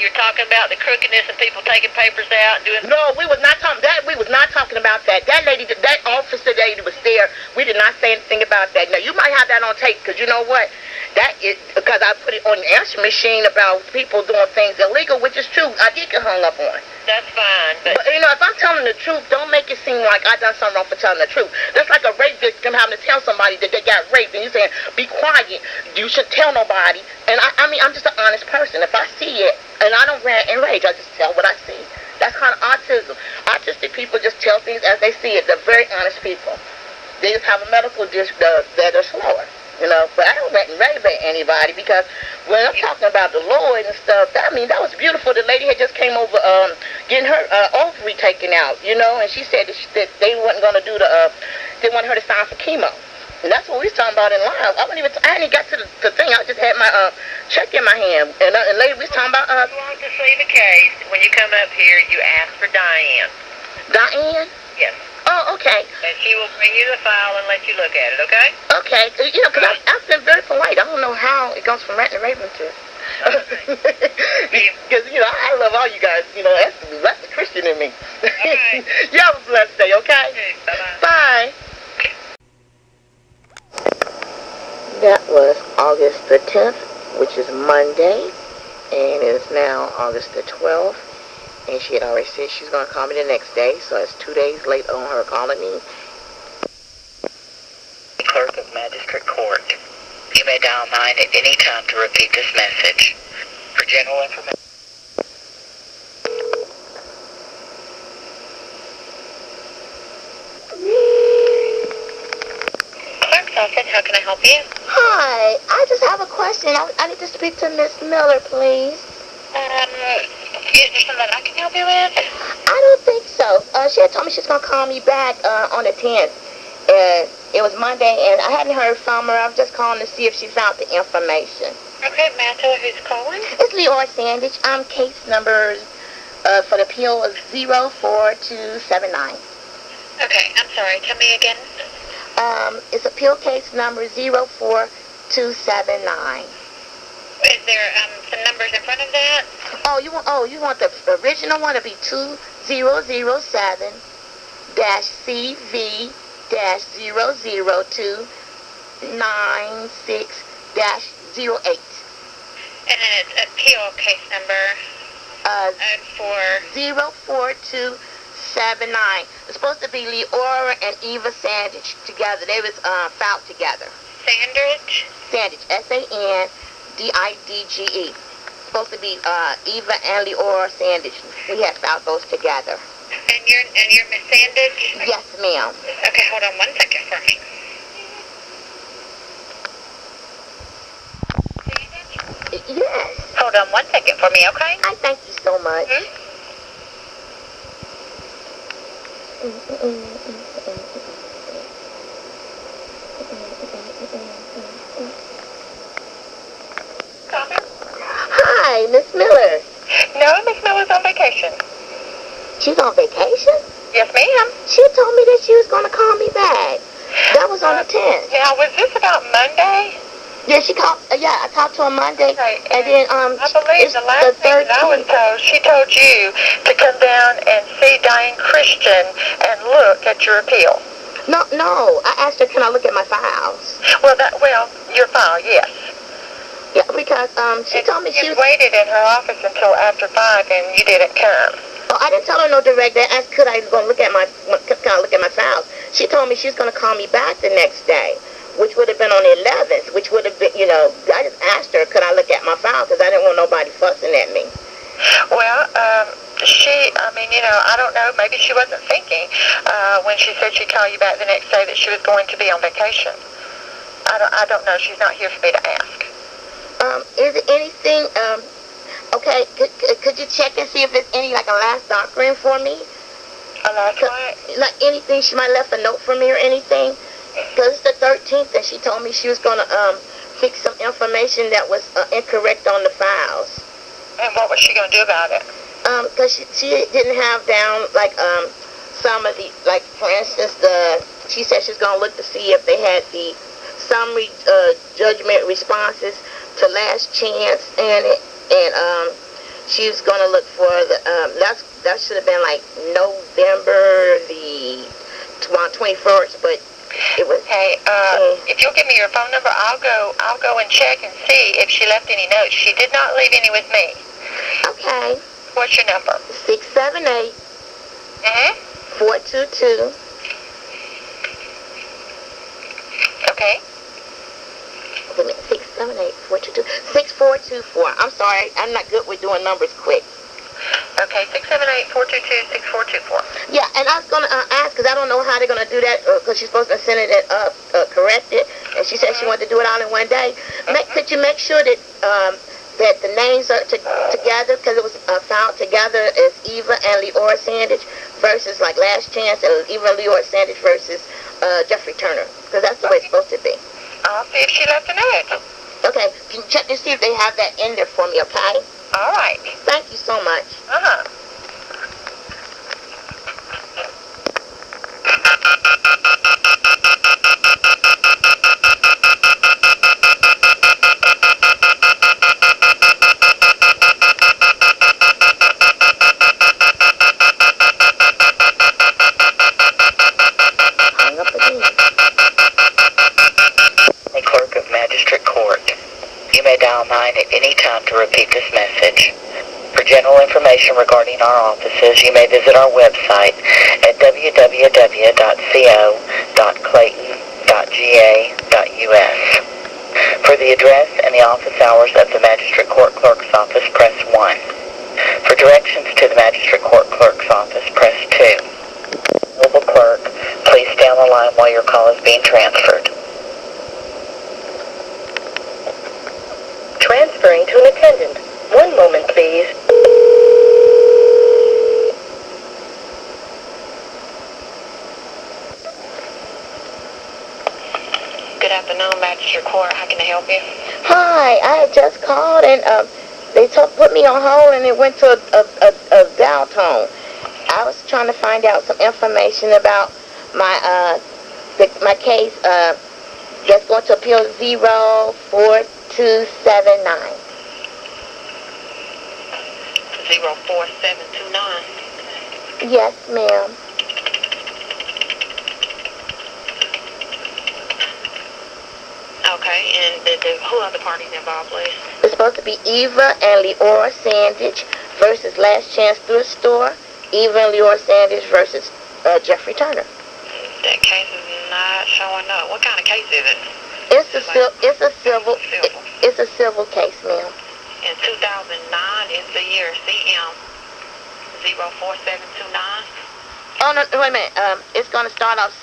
the crookedness and people taking papers out and doing... No, we was not talking that. We was not talking about that. That lady, that officer lady was there. We did not say anything about that. Now, you might have that on tape because you know what? That is because I put it on the answer machine about people doing things illegal, which is true. I did get hung up on. That's fine, but But, if I'm telling the truth, don't make it seem like I done something wrong for telling the truth. That's like a rape victim having to tell somebody that they got raped, and you saying, be quiet, you shouldn't tell nobody. And I'm just an honest person. If I see it, and I don't rant and rage, I just tell what I see. That's kind of autism. Autistic people just tell things as they see it. They're very honest people. They just have a medical that are slower. But I don't rant and rave at anybody, because when I'm talking about the Lord and stuff, that was beautiful. The lady had just came over getting her ovary taken out, and she said that they wasn't going to do they wanted her to sign for chemo. And that's what we was talking about in live. I hadn't even got to the thing. I just had my check in my hand, and later we was talking about. You want to see the case, when you come up here, you ask for Diane. Diane? Yes. Oh, okay. And she will bring you the file and let you look at it, okay? Okay. Because I've been very polite. I don't know how it goes from ranting and raving to. Because, I love all you guys. That's the Christian in me. Okay. You have a blessed day, okay? Bye-bye. Bye. That was August the 10th, which is Monday, and it is now August the 12th. And she had already said she was going to call me the next day, so it's 2 days late on her calling me. Clerk of Magistrate Court. You may dial 9 at any time to repeat this message. For general information. Clerk's office, how can I help you? Hi, I just have a question. I need to speak to Miss Miller, please. Is there something I can help you with? I don't think so. She had told me she's going to call me back on the 10th. It was Monday, and I hadn't heard from her. I was just calling to see if she found the information. Okay, may I tell her who's calling? It's Leora Sandidge. I'm case number for the appeal of 04279. Okay, I'm sorry. Tell me again. It's appeal case number 04279. Is there some numbers in front of that? You want the original one to be 2007-CV-00296-08. And then it's appeal case number for 04279. It's supposed to be Leora and Eva Sandidge together. They was filed together. Sandidge? Sandidge, Sandidge. Supposed to be Eva and Leora Sandidge. We had filed those together. And you're Miss Sandidge? Yes, ma'am. Okay, hold on 1 second for me. Yes. Hold on 1 second for me, okay? I thank you so much. Hi, Miss Miller. No, Miss Miller's on vacation. She's on vacation? Yes, ma'am. She told me that she was going to call me back. That was on the 10th. Now, was this about Monday? Yeah, she called. I talked to her Monday, Okay, and then I believe it's the last thing that I was 13th. told, she told you to come down and see Diane Christian and look at your appeal. No. I asked her, can I look at my files? Well, your file, yes. Yeah, because she told me she was. waited in her office until after 5, and you didn't come. Oh, I didn't tell her no direct. I asked, can I look at my files? She told me she's going to call me back the next day, which would have been on the 11th, which would have been, I just asked her, could I look at my file, because I didn't want nobody fussing at me. Well, I don't know, maybe she wasn't thinking when she said she'd call you back the next day that she was going to be on vacation. I don't know. She's not here for me to ask. Is there anything, okay, could you check and see if there's any, like, a last doctrine for me? A last what? Like, anything, she might left a note for me or anything? Because it's the 13th, and she told me she was going to fix some information that was incorrect on the files. And what was she going to do about it? Because she didn't have down, like, some of the, like, for instance, she said she was going to look to see if they had the summary judgment responses to last chance in it, and she was going to look for the, that should have been, like, November the 21st, but it was. Hey, if you'll give me your phone number, I'll go and check and see if she left any notes. She did not leave any with me. Okay. What's your number? 678 Mm-hmm. 422. Okay. Wait a minute, 678 422 6424. I'm sorry, I'm not good with doing numbers quick. Okay, 678-422-6424. Yeah, and I was gonna ask because I don't know how they're gonna do that because she's supposed to send it corrected, and she said she wanted to do it all in one day. Could you make sure that that the names are together because it was filed together as Eva and Leora Sandidge versus like Last Chance and Eva and Leora Sandidge versus Jeffery Turner because that's the way it's supposed to be. I'll see if she left a note. Okay, can you check to see if they have that in there for me? Okay. All right. Thank you so much. Uh-huh. Hang up again. The Clerk of Magistrate Court. You may dial 9 at any time to repeat this message. For general information regarding our offices, you may visit our website at www.co.clayton.ga.us. For the address and the office hours of the Magistrate Court Clerk's office, press 1. For directions to the Magistrate Court Clerk's office, press 2. Mobile Clerk, please stay on the line while your call is being transferred. Transferring to an attendant. One moment, please. Good afternoon, Magistrate Court. How can I help you? Hi, I had just called and they put me on hold and it went to a dial tone. I was trying to find out some information about my my case that's going to appeal 04279. 04729. Yes, ma'am. Okay, and who are the parties involved, please? It's supposed to be Eva and Leora Sandidge versus Last Chance Thrift Store. Eva and Leora Sandidge versus Jeffery Turner. That case is not showing up. What kind of case is it? It's a civil case, ma'am. In 2009 is the year CM 04729. Oh no, wait a minute. It's going to start off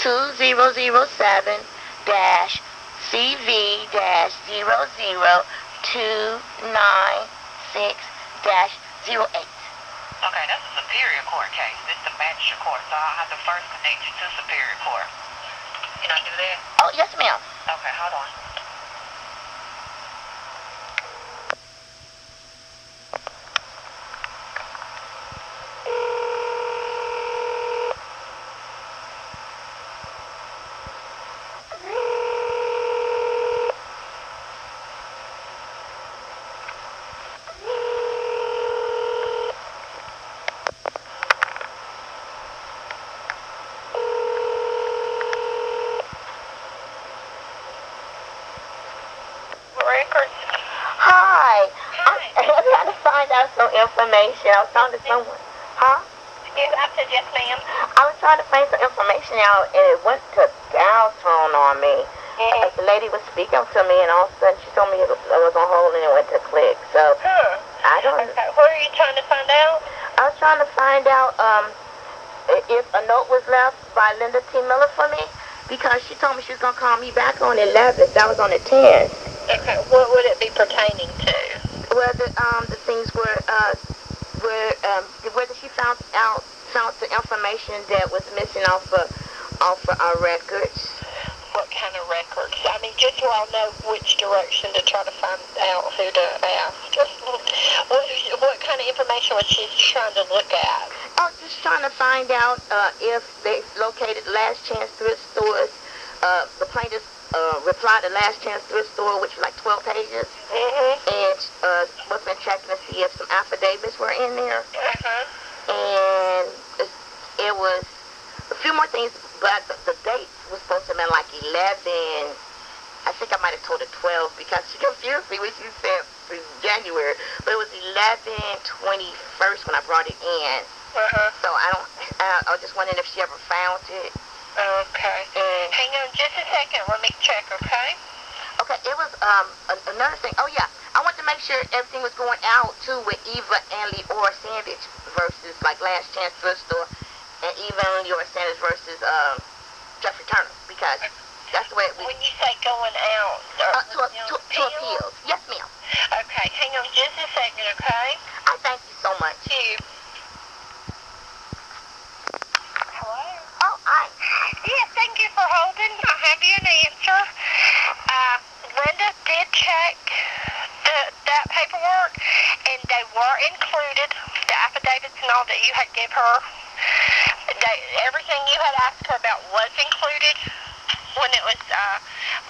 2007-CV-00296-08. Okay, that's a Superior Court case. This is the Magistrate Court, so I'll have to first connect you to Superior Court. Can I do that? Oh, yes, ma'am. Okay, hold on. Records. Hi. I'm trying to find out some information. I was talking to someone. Huh? Yes, I said yes, ma'am. I was trying to find some information out, and it went to dial tone on me. The lady was speaking to me, and all of a sudden she told me I was on hold, and it went to click. So I don't. Okay. What are you trying to find out? I was trying to find out if a note was left by Linda T. Miller for me because she told me she was gonna call me back on the 11th. That was on the 10th. Okay. What would it be pertaining to? Well, the things where whether she found the information that was missing off of our records. What kind of records? I mean, just so I'll know which direction to try to find out who to ask. What kind of information was she trying to look at? Oh, just trying to find out if they located Last Chance Thrift Stores. The plaintiff replied to Last Chance Thrift Store, which was like 12 pages. And was been checking to see if some affidavits were in there. And it was a few more things, but the date was supposed to have been like 11. I think I might have told her 12 because she confused me when she said January, but it was 11/21st when I brought it in. So I was just wondering if she ever found it. Okay. Hang on just a second. Let me check, okay? Okay, it was another thing. Oh yeah, I want to make sure everything was going out too with Eva and Leora Sandidge versus like Last Chance Thrift Store, and Eva and Leora Sandidge versus Jeffery Turner, because that's the way it was. When you say going out, To appeals. Yes, ma'am. Okay, hang on just a second, okay? I thank you so much. Hello? Oh, Yes, thank you for holding. I have you an answer. Linda did check that paperwork, and they were included, the affidavits and all that you had given her. Everything you had asked her about was included when it was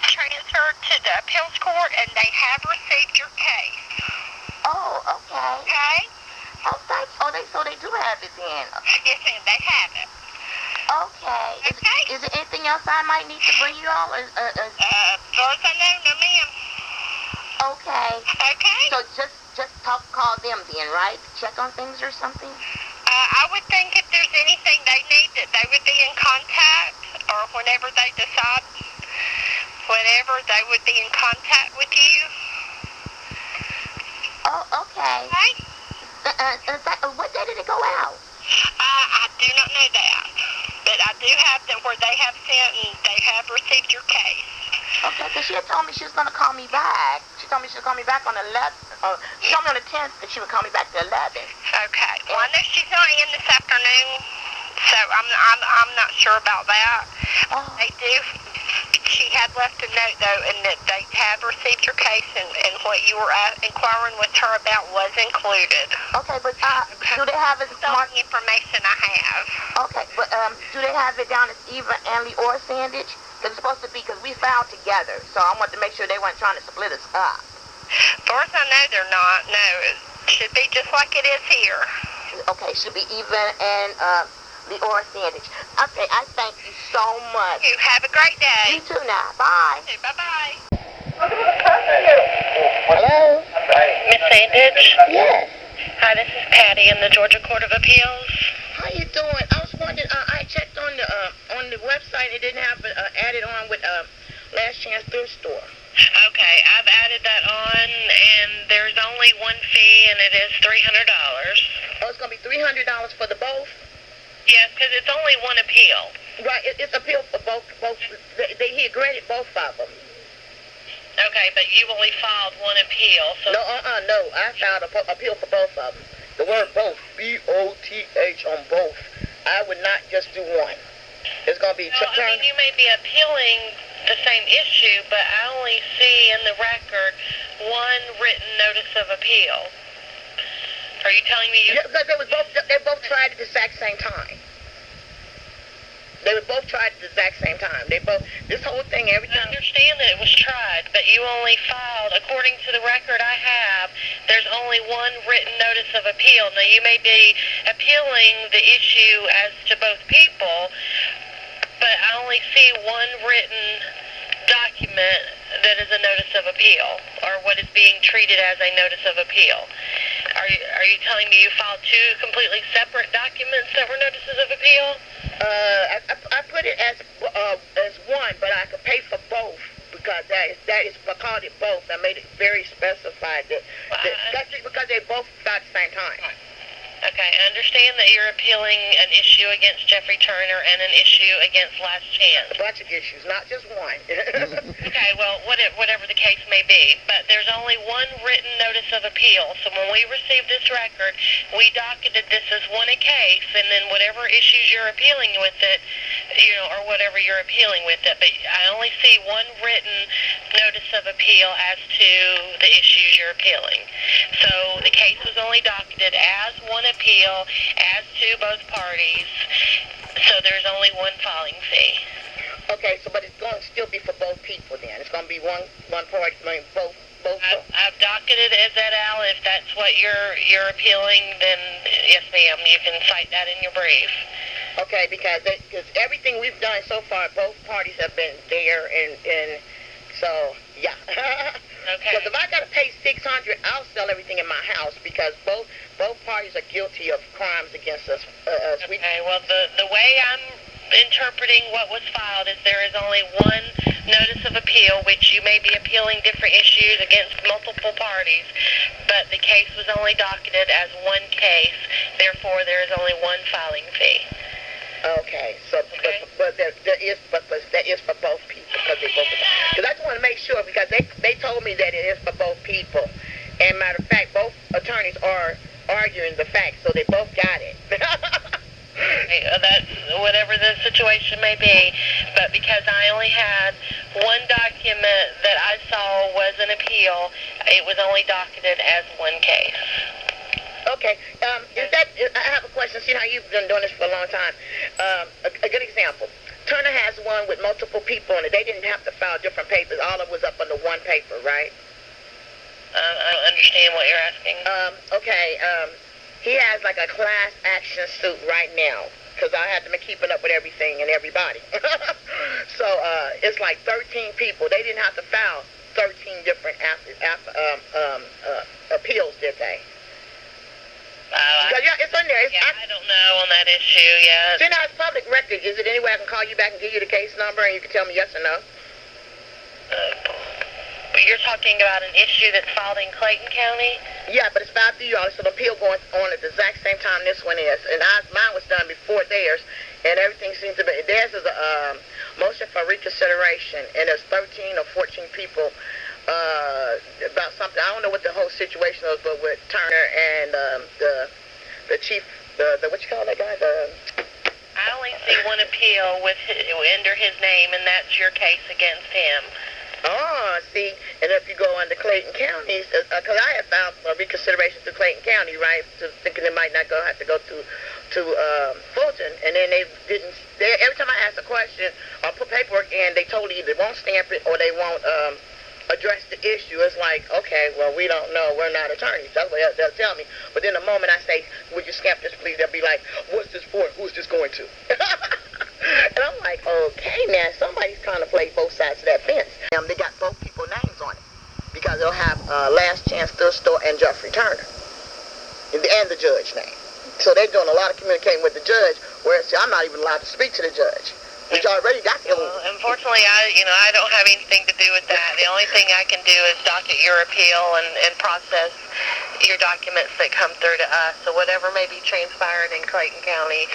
transferred to the appeals court, and they have received your case. Oh, okay. Okay? Oh, thanks. So they do have it then. Yes, ma'am, they have it. Okay. Okay. Is there anything else I might need to bring you all? As far as I know, no, ma'am. Okay. Okay? So just call them then, right? Check on things or something? I would think if there's anything they need, that they would be in contact, or whenever they decide, they would be in contact with you. Oh, okay. Okay? What day did it go out? I do not know that, but I do have that where they have sent and they have received your case. Okay, because she had told me she was going to call me back. She told me she would call me back on the 11th. She told me on the 10th that she would call me back the 11th. Okay. Well, I know she's not in this afternoon, so I'm not sure about that. Oh. They do. She had left a note, though, and that they have received your case, and what you were inquiring with her about was included. Okay, but do they have it That's all marked? the information I have. Okay, but do they have it down as Eva and Leora Sandidge? Because it's supposed to be, because we filed together, so I want to make sure they weren't trying to split us up. As far as I know, they're not. No, it should be just like it is here. Okay, should be Eva and Leora Sandidge. Okay, I thank you so much. You have a great day. You too now. Bye. Bye-bye. Hello? Miss Sandidge? Yes. Hi, this is Patty in the Georgia Court of Appeals. How you doing? I was wondering, I checked on the website. It didn't have it added on with Last Chance Thrift Store. Okay, I've added that on, and there's only one fee, and it is $300. Oh, it's going to be $300 for the both? Yes, because it's only one appeal. Right, it's appeal for both. He granted both of them. Okay, but you've only filed one appeal, so... No, I filed an appeal for both of them. The word both, B-O-T-H on both. I would not just do one. It's going to be... No, I mean, you may be appealing the same issue, but I only see in the record one written notice of appeal. Are you telling me you... Yeah, because they both tried at the exact same time. They were both tried at the exact same time. This whole thing, everything... I understand that it was tried, but you only filed, according to the record I have, there's only one written notice of appeal. Now, you may be appealing the issue as to both people, but I only see one written document that is a notice of appeal, or what is being treated as a notice of appeal. Are you telling me you filed two completely separate documents that were notices of appeal? I put it as one, but I could pay for both because that is I called it both. I made it very specified that's just because they both filed at the same time. Okay, I understand that you're appealing an issue against Jeffery Turner and an issue against Last Chance. A bunch of issues, not just one. Okay, well, whatever the case may be, but there's only one written notice of appeal. So when we received this record, we docketed this as one case, and then whatever issues you're appealing with it, or whatever you're appealing with it. But I only see one written notice of appeal as to the issues you're appealing. So the case was only docketed as one appeal as to both parties. So there's only one filing fee. Okay, but it's going to still be for both people then. It's going to be one party, both. I've docketed it as that, Al. If that's what you're appealing, then yes, ma'am, you can cite that in your brief. Okay, because everything we've done so far, both parties have been there, and so, yeah. Okay. Because if I got to pay $600, I'll sell everything in my house because both parties are guilty of crimes against us. Okay, well, the way I'm interpreting what was filed is there is only one notice of appeal, which you may be appealing different issues against multiple parties, but the case was only docketed as one case, therefore there is only one filing fee. Okay, so but that is for both people because they both. Because I just want to make sure because they told me that it is for both people, and matter of fact, both attorneys are arguing the facts, so they both got it. That's whatever the situation may be, but because I only had one document that I saw was an appeal, it was only docketed as one case. Okay, I have a question. See how you've been doing this for a long time. A good example. Turner has one with multiple people on it. They didn't have to file different papers. All of it was up under one paper, right? I don't understand what you're asking. He has like a class action suit right now because I had to be keeping up with everything and everybody. So it's like 13 people. They didn't have to file 13 different appeals, did they? Yeah, it's on there. I don't know on that issue yet. See, now it's public record. Is it any way I can call you back and give you the case number and you can tell me yes or no? But you're talking about an issue that's filed in Clayton County? Yeah, but it's filed through y'all. It's an appeal going on at the exact same time this one is. And mine was done before theirs, and everything seems to be. Theirs is a motion for reconsideration, and there's 13 or 14 people about something. I don't know what the whole situation was, but with Turner and the chief, the what you call that guy? I only see one appeal under his name, and that's your case against him. Oh, see, and if you go under Clayton County, because I had filed a reconsideration through Clayton County, right, thinking it might not have to go to Fulton, and then they didn't. Every time I asked a question or put paperwork in, they totally either won't stamp it or they won't address the issue. It's like, okay, well, we don't know. We're not attorneys. That's what they'll tell me. But then the moment I say, would you stamp this, please, they'll be like, what's this for? Who's this going to? And I'm like, okay, now, somebody's trying to play both sides of that fence. They got both people's names on it because they'll have Last Chance Thrift Store and Jeffery Turner and the judge name. So they're doing a lot of communicating with the judge, whereas I'm not even allowed to speak to the judge. Which already got the unfortunately, I don't have anything to do with that. The only thing I can do is docket your appeal and process your documents that come through to us. So whatever may be transpired in Clayton County,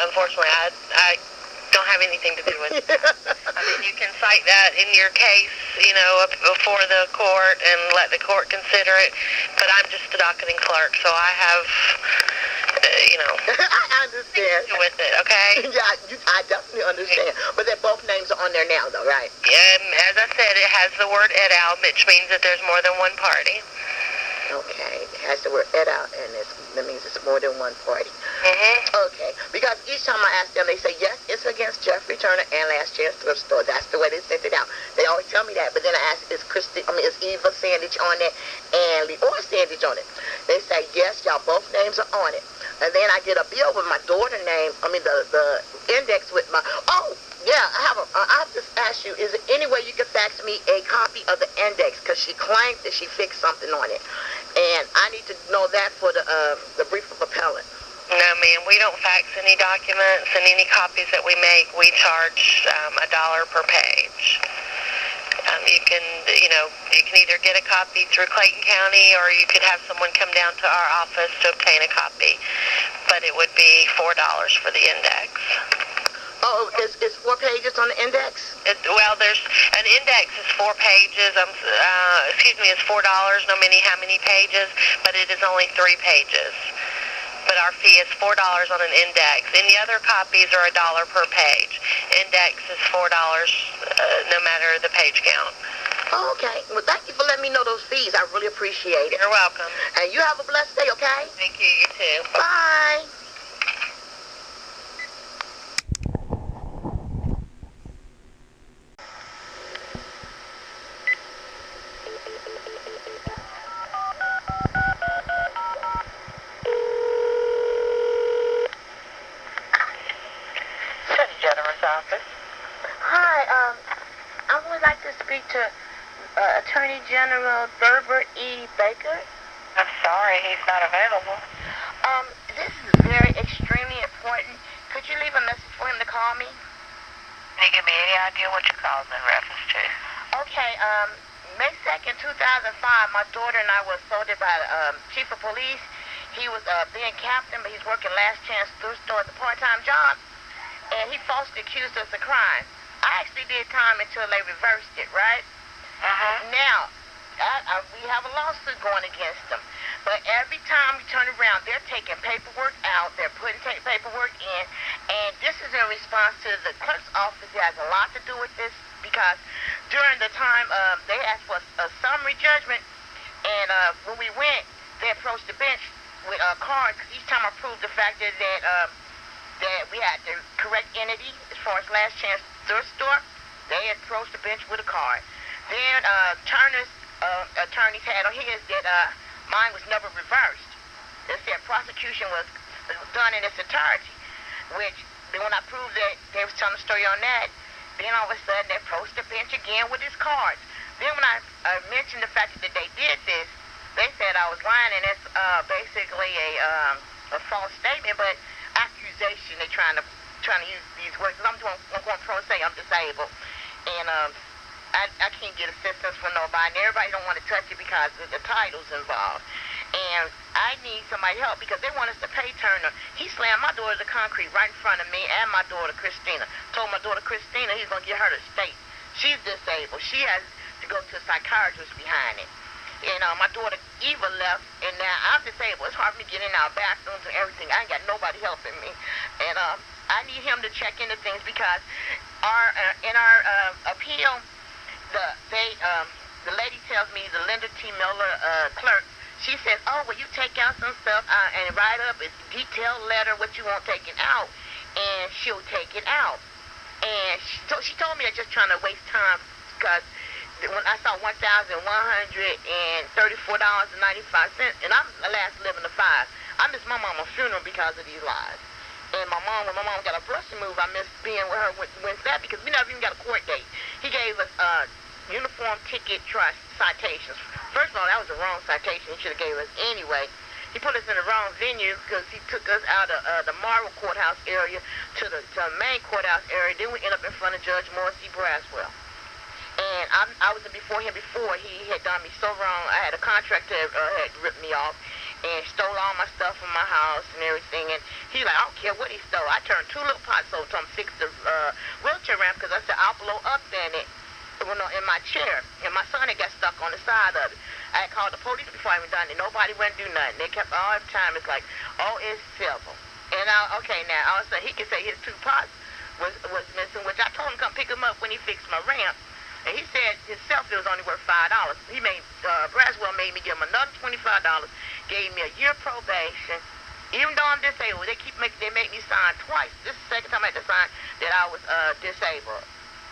unfortunately, I don't have anything to do with that. I mean, you can cite that in your case, before the court and let the court consider it, but I'm just the docketing clerk, so I have, I understand. With it, okay? Yeah, I definitely understand. But their both names are on there now, though, right? Yeah, as I said, it has the word et al., which means that there's more than one party. Okay, it has the word et al., and that means it's more than one party. Mm-hmm. Okay, because each time I ask them, they say, yes, it's against Jeffery Turner and Last Chance Thrift Store. That's the way they sent it out. They always tell me that, but then I ask, is Eva Sandidge on it and Leora Sandidge on it? They say, yes, y'all, both names are on it. And then I get a bill with my daughter's name, the index with my, I have to ask you, is there any way you can fax me a copy of the index? Because she claims that she fixed something on it. And I need to know that for the brief of appellant. No, ma'am, we don't fax any documents, and any copies that we make, we charge $1 per page. You can either get a copy through Clayton County, or you could have someone come down to our office to obtain a copy. But it would be $4 for the index. Oh, it's 4 pages on the index? There's an index is 4 pages. It's $4. No matter how many pages, but it is only 3 pages. But our fee is $4 on an index. Any other copies are $1 per page. Index is $4, no matter the page count. Oh, okay. Well, thank you for letting me know those fees. I really appreciate it. You're welcome. And you have a blessed day, okay? Thank you. You too. Bye. Office. Hi, I would like to speak to General Thurber E. Baker? I'm sorry, he's not available. This is very extremely important. Could you leave a message for him to call me? Can you give me any idea what your call's in reference to? Okay, May 2nd, 2005, my daughter and I were assaulted by the chief of police. He was being captain, but he's working last chance thrift store as a part-time job. And he falsely accused us of crime. I actually did time until they reversed it, right? Now, we have a lawsuit going against them. But every time we turn around, they're taking paperwork out, they're putting paperwork in, and this is in response to the clerk's office. It has a lot to do with this because during the time they asked for a summary judgment, and when we went, they approached the bench with cards, because each time I proved the fact that we had the correct entity as far as last chance thrift store, they approached the bench with a card. Then Turner's attorneys had on his that mine was never reversed. They said prosecution was done in its entirety, which when I proved that they was telling the story on that, then all of a sudden they approached the bench again with his cards. Then when I mentioned the fact that they did this, they said I was lying, and it's basically a false statement, but accusation. They're trying to use these words. I'm going pro se. I'm disabled, and I can't get assistance from nobody. And everybody don't want to touch it because of the titles involved. And I need somebody to help because they want us to pay Turner. He slammed my daughter to concrete right in front of me and my daughter Christina. Told my daughter Christina he's going to get her to state. She's disabled. She has to go to a psychiatrist behind it. And my daughter Eva left, and now I'm disabled. It's hard for me to get in our bathrooms and everything. I ain't got nobody helping me. And I need him to check into things because in our appeal, the lady tells me, the Linda T. Miller clerk, she says, oh, well, you take out some stuff and write up a detailed letter what you want taken out, and she'll take it out. And she told me I'm just trying to waste time because when I saw $1,134.95, and I'm the last living of 5. I missed my mama's funeral because of these lies. And when my mom got a breast removed, I missed being with her when that because we never even got a court date. He gave us uniform ticket trust citations. First of all, that was the wrong citation. He should have gave us anyway. He put us in the wrong venue because he took us out of the Marble Courthouse area to the main courthouse area. Then we ended up in front of Judge Morris C. Braswell. And I was before him before. He had done me so wrong. I had a contractor had ripped me off and stole all my stuff from my house and everything. And he like, I don't care what he stole. I turned 2 little pots over to him, fixed the wheelchair ramp because I said, I'll blow up in it. In my chair. And my son had got stuck on the side of it. I had called the police before I even done it. Nobody wouldn't do nothing. They kept all the time. It's like, oh, it's civil. And okay, now all of a sudden he could say his 2 pots was missing, which I told him to come pick him up when he fixed my ramp. And he said himself it was only worth $5. He made Braswell made me give him another $25, gave me a year probation. Even though I'm disabled, they make me sign twice. This is the second time I had to sign that I was disabled.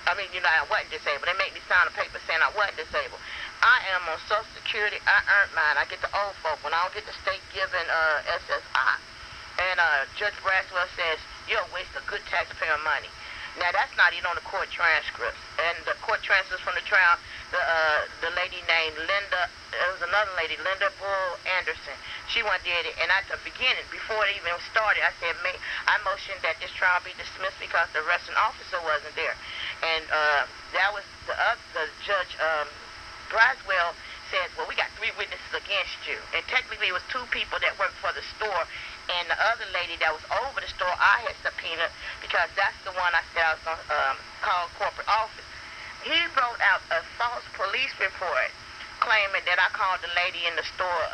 I mean, I wasn't disabled. They made me sign a paper saying I wasn't disabled. I am on Social Security. I earned mine. I get the old folk when I don't get the state given SSI. And Judge Braswell says you're a waste of good taxpayer money. Now, that's not even on the court transcripts. And the court transcripts from the trial, the lady named Linda, there was another lady, Linda Bull Anderson. She did it. And at the beginning, before it even started, I said, I motioned that this trial be dismissed because the arresting officer wasn't there. And that was the judge, Braswell, said, well, we got 3 witnesses against you. And technically it was 2 people that worked for the store. And the other lady that was over the store, I had subpoenaed because that's the one I said I was going to call corporate office. He wrote out a false police report claiming that I called the lady in the store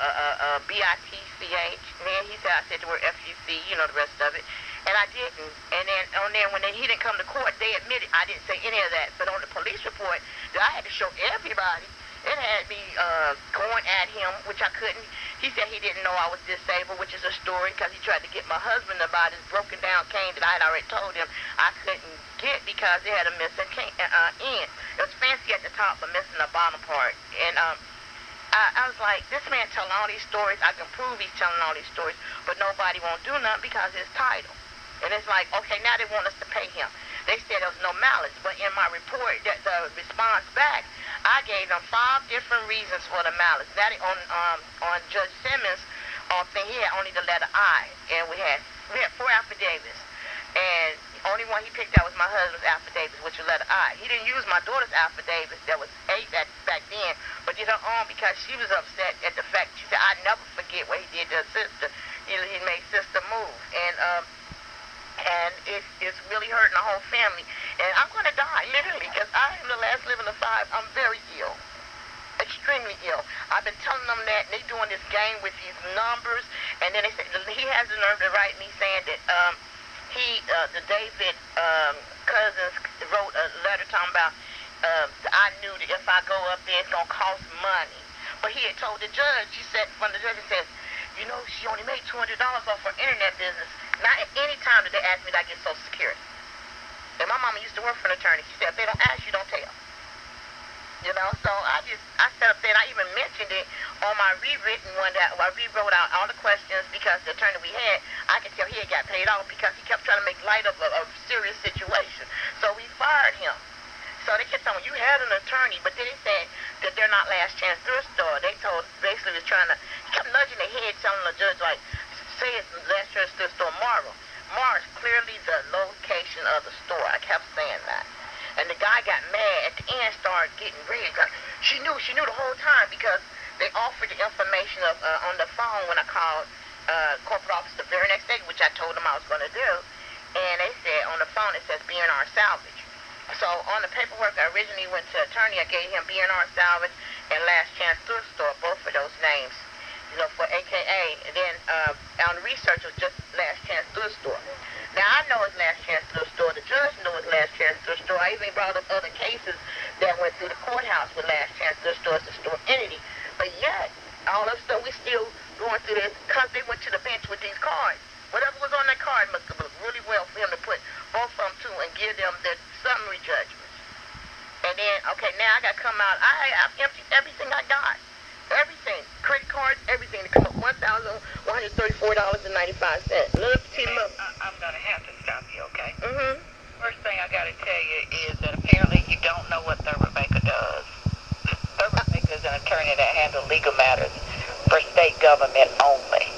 BITCH. And then he said I said the word FUC, the rest of it. And I didn't. And then when he didn't come to court, they admitted I didn't say any of that. But on the police report that I had to show everybody, it had me going at him, which I couldn't. He said he didn't know I was disabled, which is a story because he tried to get my husband about his broken down cane that I had already told him I couldn't get because it had a missing end. It was fancy at the top but missing the bottom part. And I was like, this man telling all these stories. I can prove he's telling all these stories, but nobody won't do nothing because of his title. And it's like, okay, now they want us to pay him. They said there was no malice, but in my report, the response back, I gave them 5 different reasons for the malice. That on Judge Simmons thing, he had only the letter I, and we had 4 affidavits, and the only one he picked out was my husband's affidavit, which was letter I. He didn't use my daughter's affidavit. There was 8 back then, but did her own because she was upset at the fact. She said, "I never forget what he did to her sister. He made sister move, and it's really hurting the whole family. And I'm going to die, literally, because I am the last living of 5. I'm very ill, extremely ill. I've been telling them that, and they doing this game with these numbers, and then they say he has the nerve to write me saying that the David Cousins wrote a letter talking about I knew that if I go up there, it's going to cost money. But he had told the judge, he said, from the judge, he says, you know, she only made $200 off her internet business. Not at any time did they ask me that I get Social Security. And my mama used to work for an attorney. She said, if they don't ask, you don't tell. You know, so I sat up there, and I even mentioned it on my rewritten one that I rewrote out all the questions because the attorney we had, I could tell he had got paid off because he kept trying to make light of a serious situation. So we fired him. So they kept telling me, you had an attorney, but then they said that they're not last chance thrift store. They told, basically was trying to, he kept nudging their head, telling the judge, like, say it's last chance thrift store Marvel. Mar is clearly the location of the store. I kept saying that. And the guy got mad at the end, started getting red. She knew the whole time because they offered the information on the phone when I called corporate office the very next day, which I told them I was going to do. And they said on the phone it says B&R Salvage. So on the paperwork, I originally went to attorney. I gave him B&R Salvage and Last Chance Thrift Store, both of those names, you know, for AKA. And then on the research, it was just Last Chance Thrift Store. Now, I know it's Last Chance Thrift Store. The judge knows it's Last Chance Thrift Store. I even brought up other cases that went through the courthouse with Last Chance Thrift Store as a store entity. But yet, all of a sudden, we still going through this because they went to the bench with these cards. Whatever was on that card must have looked really well for him to put both of them to and give them the summary judgments. And then, okay, now I got to come out. I've emptied everything I got. Everything. Credit cards, everything. To come up $1,134.95. Look, I'm going to have to stop you, okay? Mm-hmm. First thing I got to tell you is that apparently you don't know what Thurber Baker does. Thurber Baker is an attorney that handles legal matters for state government only.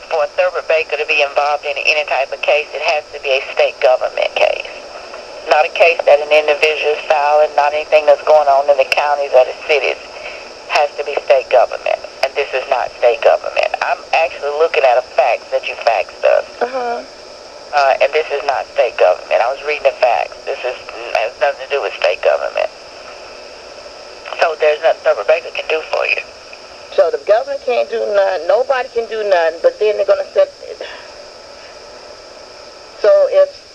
For Thurber Baker to be involved in any type of case, it has to be a state government case. Not a case that an individual is filing, not anything that's going on in the counties or the cities. Has to be state government. And this is not state government. I'm actually looking at a fax that you faxed us. And this is not state government. I was reading the fax. This has nothing to do with state government. So there's nothing Thurber Baker can do for you. So the government can't do nothing, nobody can do nothing, but then they're going to set it. So if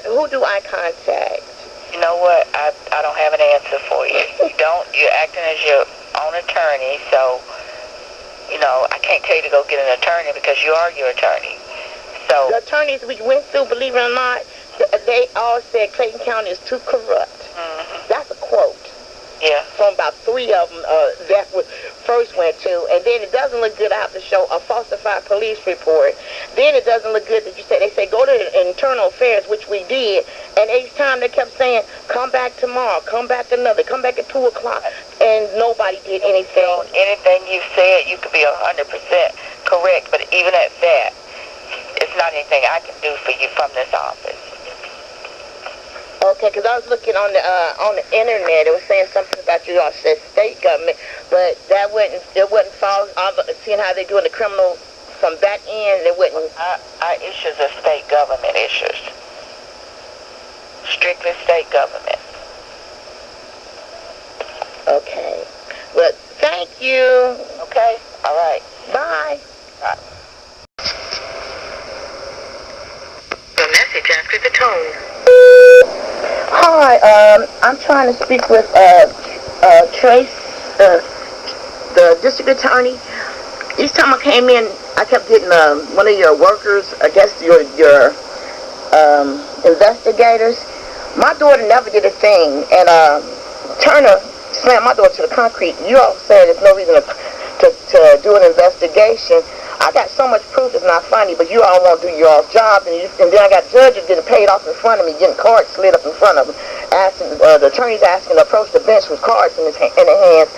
who do I contact? You know what? I don't have an answer for you. You're acting as your own attorney, so, you know, I can't tell you to go get an attorney because you are your attorney. So the attorneys we went through, believe it or not, they all said Clayton County is too corrupt. That's a quote. Yeah. From about 3 of them that we first went to, and then it doesn't look good. I have to show a falsified police report. Then it doesn't look good that they say go to internal affairs, which we did, and each time they kept saying come back tomorrow, come back another, come back at 2 o'clock, and nobody did anything. So anything you said, you could be 100% correct, but even at that, it's not anything I can do for you from this office. Okay, because I was looking on the internet. It was saying something about you all said state government, but it wouldn't fall. Seeing how they're doing the criminal from that end, it wouldn't. Our issues are state government issues. Strictly state government. Okay. Well, thank you. Okay. All right. Bye. Bye. The message after the tone. Hi, I'm trying to speak with Trace, the district attorney. Each time I came in, I kept getting one of your workers, I guess your investigators. My daughter never did a thing, and Turner slammed my daughter to the concrete. You all said there's no reason to do an investigation. I got so much proof it's not funny, but you all won't do your job, and then I got judges getting paid off in front of me, getting cards slid up in front of them. asking, the attorney's asking to approach the bench with cards in their hands.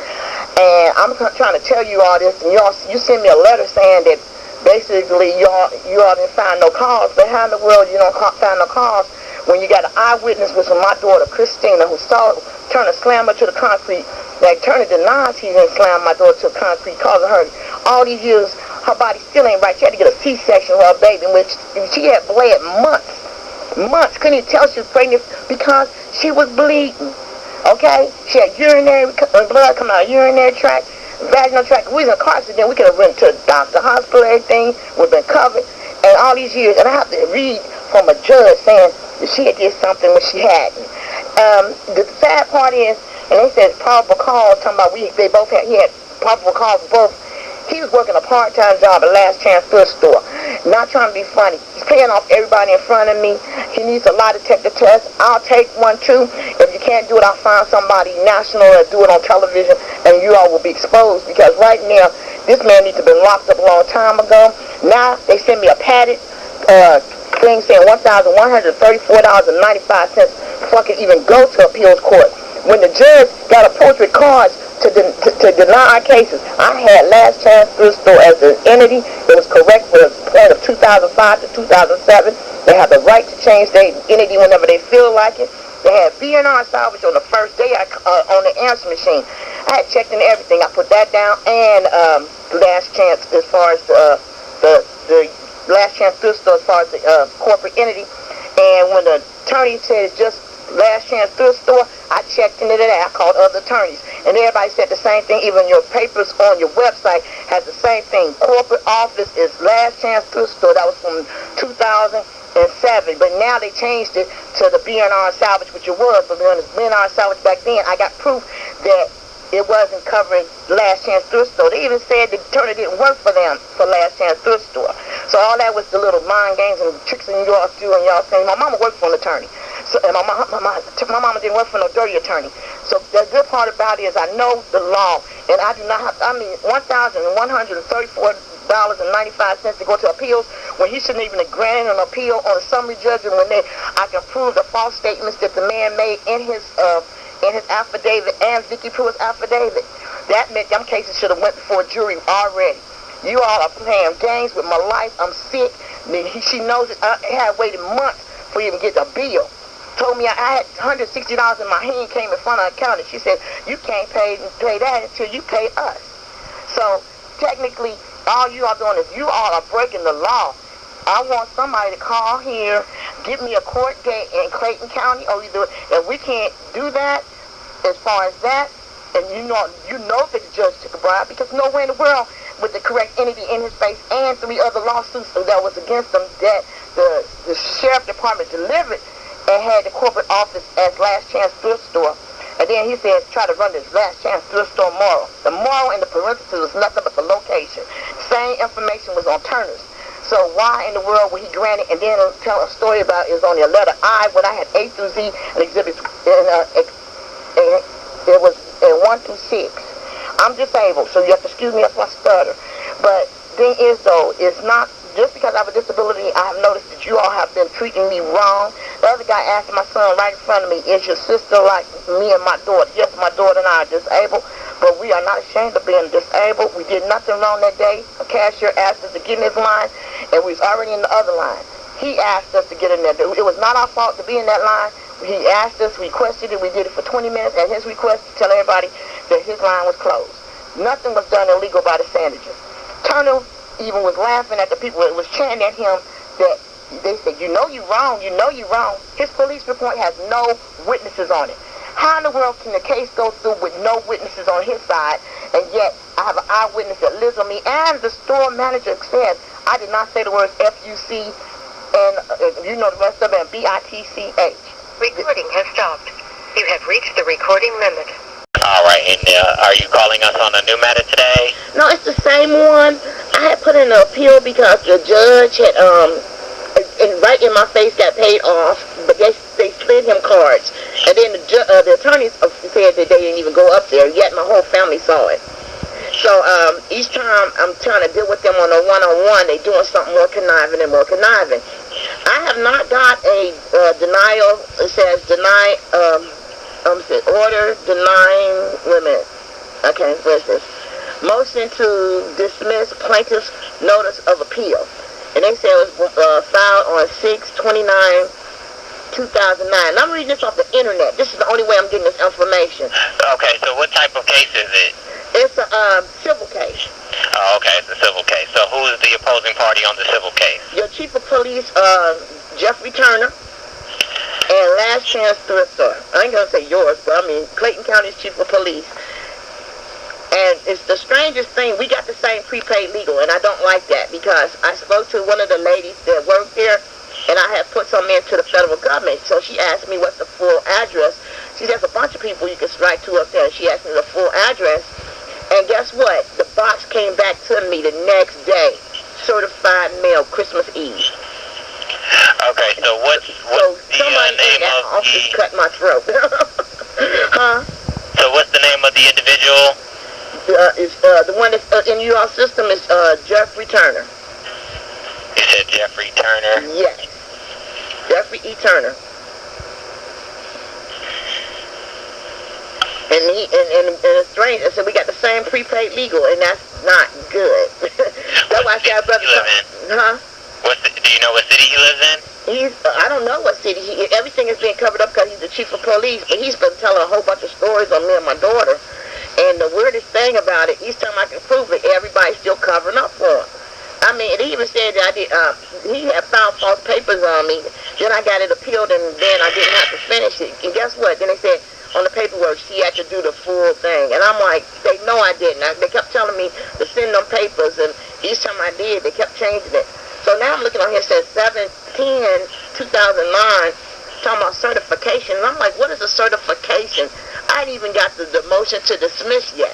And I'm trying to tell you all this, and you send me a letter saying that basically you all didn't find no cause. But how in the world you don't find no cause when you got an eyewitness, which was my daughter Christina, who saw Turner slam her to the concrete? Like, Turner denies he didn't slam my daughter to the concrete, causing her all these years. Her body still ain't right. She had to get a C-section for her baby, which she had bled months. Couldn't even tell she was pregnant because she was bleeding. Okay? She had urinary blood coming out of urinary tract, vaginal tract. We was in a car accident. We could have went to the doctor, hospital, everything would have been covered. And all these years, and I have to read from a judge saying that she had did something when she hadn't. The sad part is, and they said it's probable cause, talking about he had probable cause both. He was working a part-time job at Last Chance Thrift Store. Not trying to be funny. He's paying off everybody in front of me. He needs a lie detector test. I'll take one too. If you can't do it, I'll find somebody national that do it on television, and you all will be exposed. Because right now, this man needs to have been locked up a long time ago. Now, they send me a padded thing saying $1,134.95 before I can even go to appeals court. When the judge got approached with cards to deny our cases, I had Last Chance Thrift Store as an entity. It was correct for the point of 2005 to 2007. They have the right to change their entity whenever they feel like it. They had B&R salvage on the first day on the answer machine. I had checked in everything. I put that down, and Last Chance as far as the Last Chance Thrift Store as far as the corporate entity. And when the attorney said it's just Last Chance Thrift Store, I checked into that. I called other attorneys, and everybody said the same thing. Even your papers on your website has the same thing. Corporate office is Last Chance Thrift Store. That was from 2007, but now they changed it to the B&R salvage, which it was. But when it was B&R salvage back then, I got proof that it wasn't covering Last Chance Thrift Store. They even said the attorney didn't work for them for Last Chance Thrift Store. So all that was the little mind games and tricks and y'all do, and y'all saying my mama worked for an attorney. So, and my mama didn't work for no dirty attorney. So the good part about it is I know the law, and I do not have, $1,134.95 to go to appeals when he shouldn't even have granted an appeal on a summary judgment when I can prove the false statements that the man made in his affidavit and Vicky Pruitt's affidavit. That meant them cases should have went before a jury already. You all are playing games with my life. I'm sick. She knows it. I had waited months for you to get the bill. Told me I had $160 in my hand, came in front of the counter. She said, you can't pay that until you pay us. So technically, all you are doing is you all are breaking the law. I want somebody to call here, give me a court date in Clayton County, or either if we can't do that, as far as that, and you know that the judge took a bribe, because nowhere in the world with the correct entity in his face and 3 other lawsuits that was against him that the sheriff department delivered and had the corporate office as Last Chance Thrift Store. And then he says, try to run this Last Chance Thrift Store moral. The moral in the parentheses was nothing but the location. Same information was on Turner's. So why in the world would he grant it? And then tell a story about it was on the letter I when I had A through Z and exhibits, it was in 1 through 6. I'm disabled, so you have to excuse me if I stutter. But thing is, though, it's not just because I have a disability. I have noticed that you all have been treating me wrong. The other guy asked my son right in front of me, is your sister like me and my daughter? Yes, my daughter and I are disabled, but we are not ashamed of being disabled. We did nothing wrong that day. A cashier asked us to get in his line, and we was already in the other line. He asked us to get in there. It was not our fault to be in that line. He asked us, requested it. We did it for 20 minutes, and his request to tell everybody that his line was closed. Nothing was done illegal by the Sandidges. Turner even was laughing at the people that was chanting at him that they said, you know you wrong, you know you wrong. His police report has no witnesses on it. How in the world can the case go through with no witnesses on his side, and yet I have an eyewitness that lives with me, and the store manager says I did not say the words F-U-C, and you know the rest of it, B-I-T-C-H. Recording has stopped. You have reached the recording limit. All right, and are you calling us on a new matter today? No, it's the same one. I had put in an appeal because the judge had, and right in my face got paid off, but they slid him cards. And then the attorneys said that they didn't even go up there, yet my whole family saw it. So each time I'm trying to deal with them on a one-on-one, they're doing something more conniving and more conniving. I have not got a denial. It says deny, order denying, wait a minute. Okay, where's this? Motion to dismiss plaintiff's notice of appeal. And they say it was filed on 6/29/2009. And I'm reading this off the internet. This is the only way I'm getting this information. Okay, so what type of case is it? It's a civil case. Oh, okay, it's a civil case. So who is the opposing party on the civil case? Your chief of police, Jeffery Turner, and last chance thrift store. I ain't gonna say yours, but I mean Clayton County's chief of police. And it's the strangest thing. We got the same prepaid legal, and I don't like that because I spoke to one of the ladies that worked there, and I had put something into the federal government. So she asked me what's the full address. She says a bunch of people you can write to up there, and she asked me the full address. And guess what? The box came back to me the next day, certified mail, Christmas Eve. Okay, so what's so the somebody name in that of office the... cut my throat. Huh? So what's the name of the individual? The one that's in your system is Jeffery Turner. You said Jeffery Turner? Yes. Jeffery E. Turner. And it's strange. I said we got the same prepaid legal, and that's not good. That's why I said, brother. Huh? Do you know what city he lives in? I don't know what city. Everything is being covered up because he's the chief of police, but he's been telling a whole bunch of stories on me and my daughter. And the weirdest thing about it, each time I can prove it, everybody's still covering up for him. I mean, it even said that he had found false papers on me. Then I got it appealed, and then I didn't have to finish it. And guess what? Then they said on the paperwork she had to do the full thing. And I'm like, they know I didn't. They kept telling me to send them papers, and each time I did, they kept changing it. So now I'm looking on here, it says 7/10/2009, talking about certification. And I'm like, what is a certification? I ain't even got the motion to dismiss yet.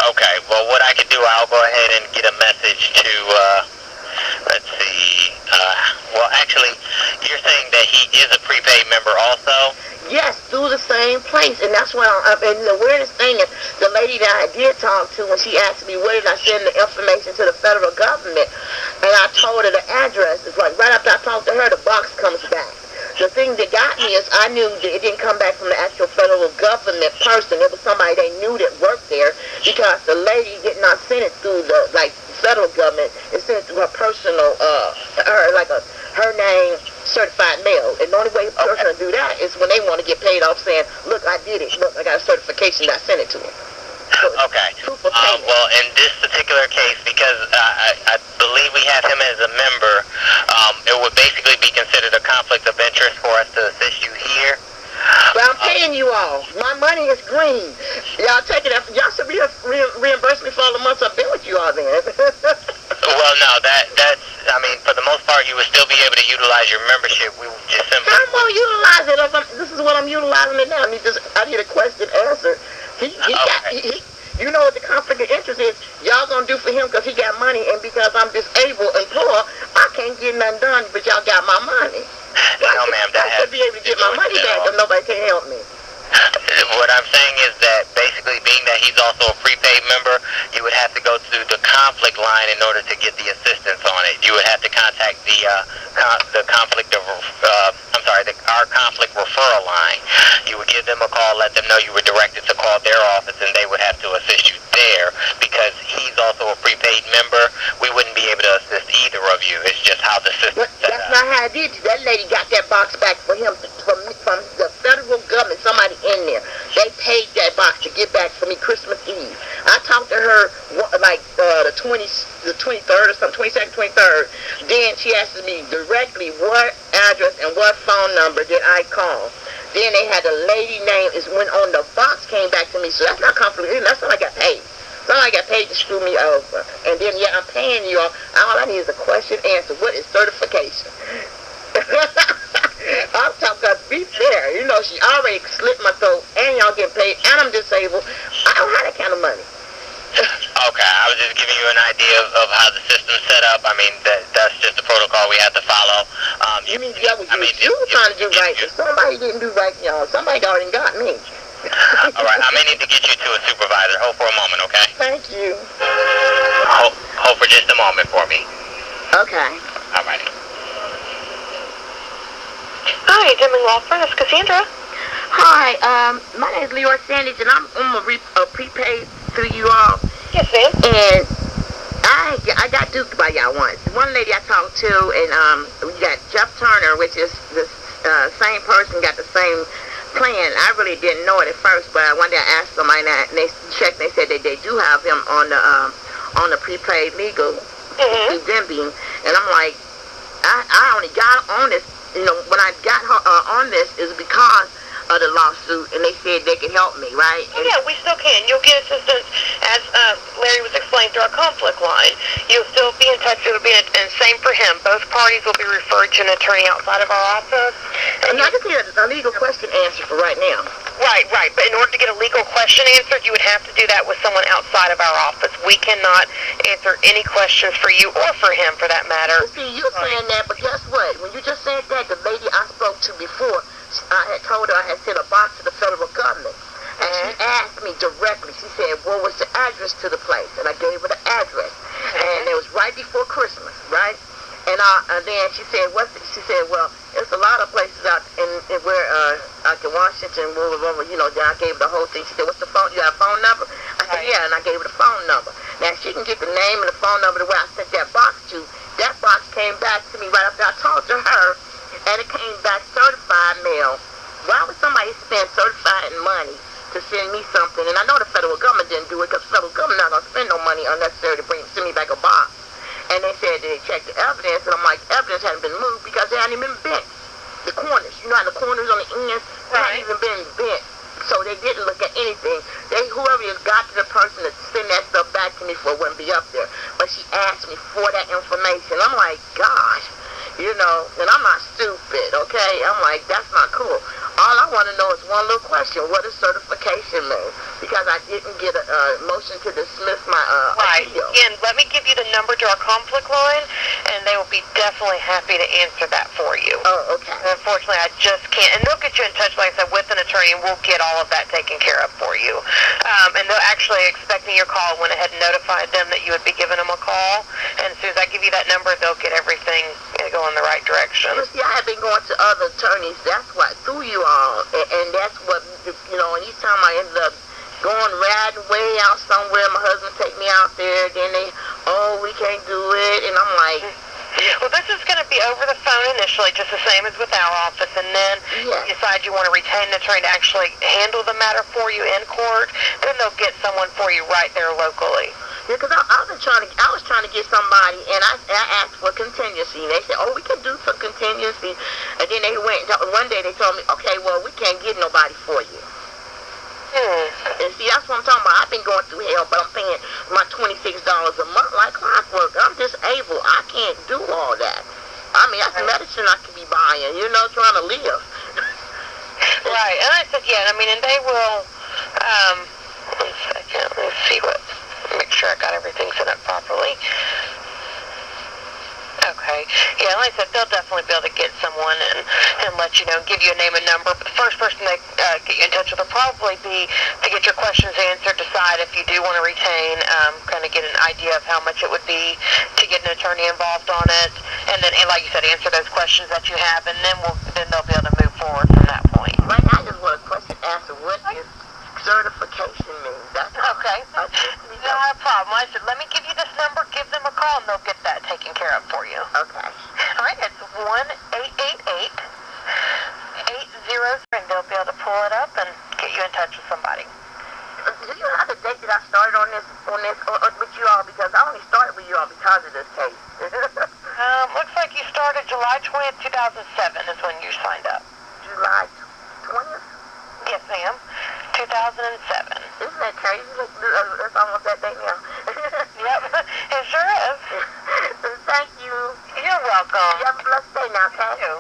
Okay, well, what I could do, I'll go ahead and get a message to, let's see, well, actually, you're saying that he is a prepaid member also? Yes, through the same place, and that's why and the weirdest thing is, the lady that I did talk to, when she asked me where did I send the information to the federal government, and I told her the address, it's like right after I talked to her, the box comes back. The thing that got me is I knew that it didn't come back from the actual federal government person. It was somebody they knew that worked there, because the lady did not send it through the federal government. It sent it through her personal, her name certified mail. And the only way a person will do that is when they want to get paid off, saying, "Look, I did it. Look, I got a certification that I sent it to them." So okay. Well, in this particular case, because I believe we have him as a member, it would basically be considered a conflict of interest for us to assist you here. But I'm paying you all. My money is green. Y'all take it. Y'all should reimburse me for all the months I've been with you all then. Well, no, that's, I mean, for the most part, you would still be able to utilize your membership. We just simply... I'm going to utilize it. This is what I'm utilizing it now. I need a question answered. You know what the conflict of interest is? Y'all gonna do for him because he got money, and because I'm disabled and poor, I can't get nothing done, but y'all got my money. No, ma'am, I should be able to get my money back if nobody can help me. What I'm saying is that basically, being that he's also a prepaid member, you would have to go to the conflict line in order to get the assistance on it. You would have to contact the conflict of, our conflict referral line. You would give them a call, let them know you were directed to call their office, and they would have to assist you there. Because he's also a prepaid member, we wouldn't be able to assist either of you. It's just how the system set up. That's not how I did it. That lady got that box back for him from the federal government, somebody in there. They paid that box to get back for me Christmas Eve. I talked to her the 23rd or something, 22nd, 23rd. Then she asked me directly what address and what phone number did I call. Then they had the lady name is when on the box came back to me. So that's not conflict. That's not I got paid. Somebody got paid to screw me over. And then, yeah, I'm paying you all. All I need is a question answered. What is certification? I'm talking about be fair. You know, she already slit my throat, and y'all get paid, and I'm disabled. I don't have that kind of money. Okay, I was just giving you an idea of how the system's set up. I mean, that's just the protocol we have to follow. You mean that was you were trying to do right, but somebody didn't do right, y'all. Somebody already got me. All right, I may need to get you to a supervisor. Hold for a moment, okay? Thank you. Hold for just a moment for me. Okay. All righty. Hi, Deming Law Firm. This is Cassandra. Hi, my name is Leora Sandidge, and I'm on a prepaid through you all. Yes, ma'am. And I got duped by y'all once. One lady I talked to, and we got Jeff Turner, which is the same person, got the same plan. I really didn't know it at first, but one day I asked somebody, and they checked, and they said that they do have him on the prepaid legal, them being, and I'm like, I only got on this, when I got on this is because of the lawsuit, and they said they could help me, right? Oh, yeah, we still can. You'll get assistance, as Larry was explaining, through our conflict line. You'll still be in touch. It'll be, and same for him. Both parties will be referred to an attorney outside of our office. And I just need a legal question answered for right now. Right. But in order to get a legal question answered, you would have to do that with someone outside of our office. We cannot answer any questions for you or for him, for that matter. But see, you're saying that, but guess what? When you just said that, the lady I spoke to before, I had told her I had sent a box to the federal government. And she asked me directly. She said, what was the address to the place? And I gave her the address. And it was right before Christmas, right? And then she said, she said, well, there's a lot of places out in where out in Washington, then I gave her the whole thing. She said, what's the phone? You have a phone number? I said, yeah, and I gave her the phone number. Now, she can get the name and the phone number to where I sent that box to. That box came back to me right after I talked to her, and it came back certified mail. Why would somebody spend certified money to send me something? And I know the federal government didn't do it, because the federal government not going to spend no money unnecessary to send me back a box. And they said that they checked the evidence, and I'm like, evidence hadn't been moved because they hadn't even bent the corners. You know how the corners on the ends hadn't even been bent. So they didn't look at anything. Whoever has got to the person to send that stuff back to me for it wouldn't be up there. But she asked me for that information. I'm like, gosh, and I'm not stupid, okay? I'm like, that's not cool. All I want to know is one little question. What does certification mean? Because I didn't get a motion to dismiss my appeal. Again, let me give you the number to our conflict line, and they will be definitely happy to answer that for you. Oh, okay. And unfortunately, I just can't. And they'll get you in touch, like I said, with an attorney, and we'll get all of that taken care of for you. And they're actually expecting your call. Went ahead and notified them that you would be giving them a call. And as soon as I give you that number, they'll get everything go in the right direction. You see, I have been going to other attorneys. That's what, through you all. And that's what, and each time I ended up going riding way out somewhere, my husband take me out there, then we can't do it, and I'm like... Well, this is going to be over the phone initially, just the same as with our office, and then if you decide you want to retain an attorney to actually handle the matter for you in court, then they'll get someone for you right there locally. Yeah, because I was trying to get somebody, and I asked for contingency, and they said, we can do some contingency, and then they went, one day they told me, okay, well, we can't get nobody for you. And see, that's what I'm talking about. I've been going through hell, but I'm paying my $26 a month like clockwork. I'm disabled. I can't do all that. I mean, that's medicine I could be buying, trying to live. Right, and I said, and they will, 1 second, let's see make sure I got everything set up properly. Okay. Yeah, like I said, they'll definitely be able to get someone and let you know, give you a name and number. But the first person they get you in touch with will probably be to get your questions answered, decide if you do want to retain, kind of get an idea of how much it would be to get an attorney involved on it. And then, like you said, answer those questions that you have, and then they'll be able to move forward from that point. Right now, I just want a question answered. What is certification mean? That's okay. Not a problem. I said, let me give you this number, give them a call, and they'll get that taken care of for you. Okay. All right, it's 1-888-803, and they'll be able to pull it up and get you in touch with somebody. Do you have the date that I started on this with you all? Because I only started with you all because of this case. Looks like you started July 20th, 2007 is when you signed up. July 20th? Yes, ma'am. 2007. Isn't that crazy? It's almost that day now. Yep, it sure is. Thank you. You're welcome. You have a blessed day now, okay? You too.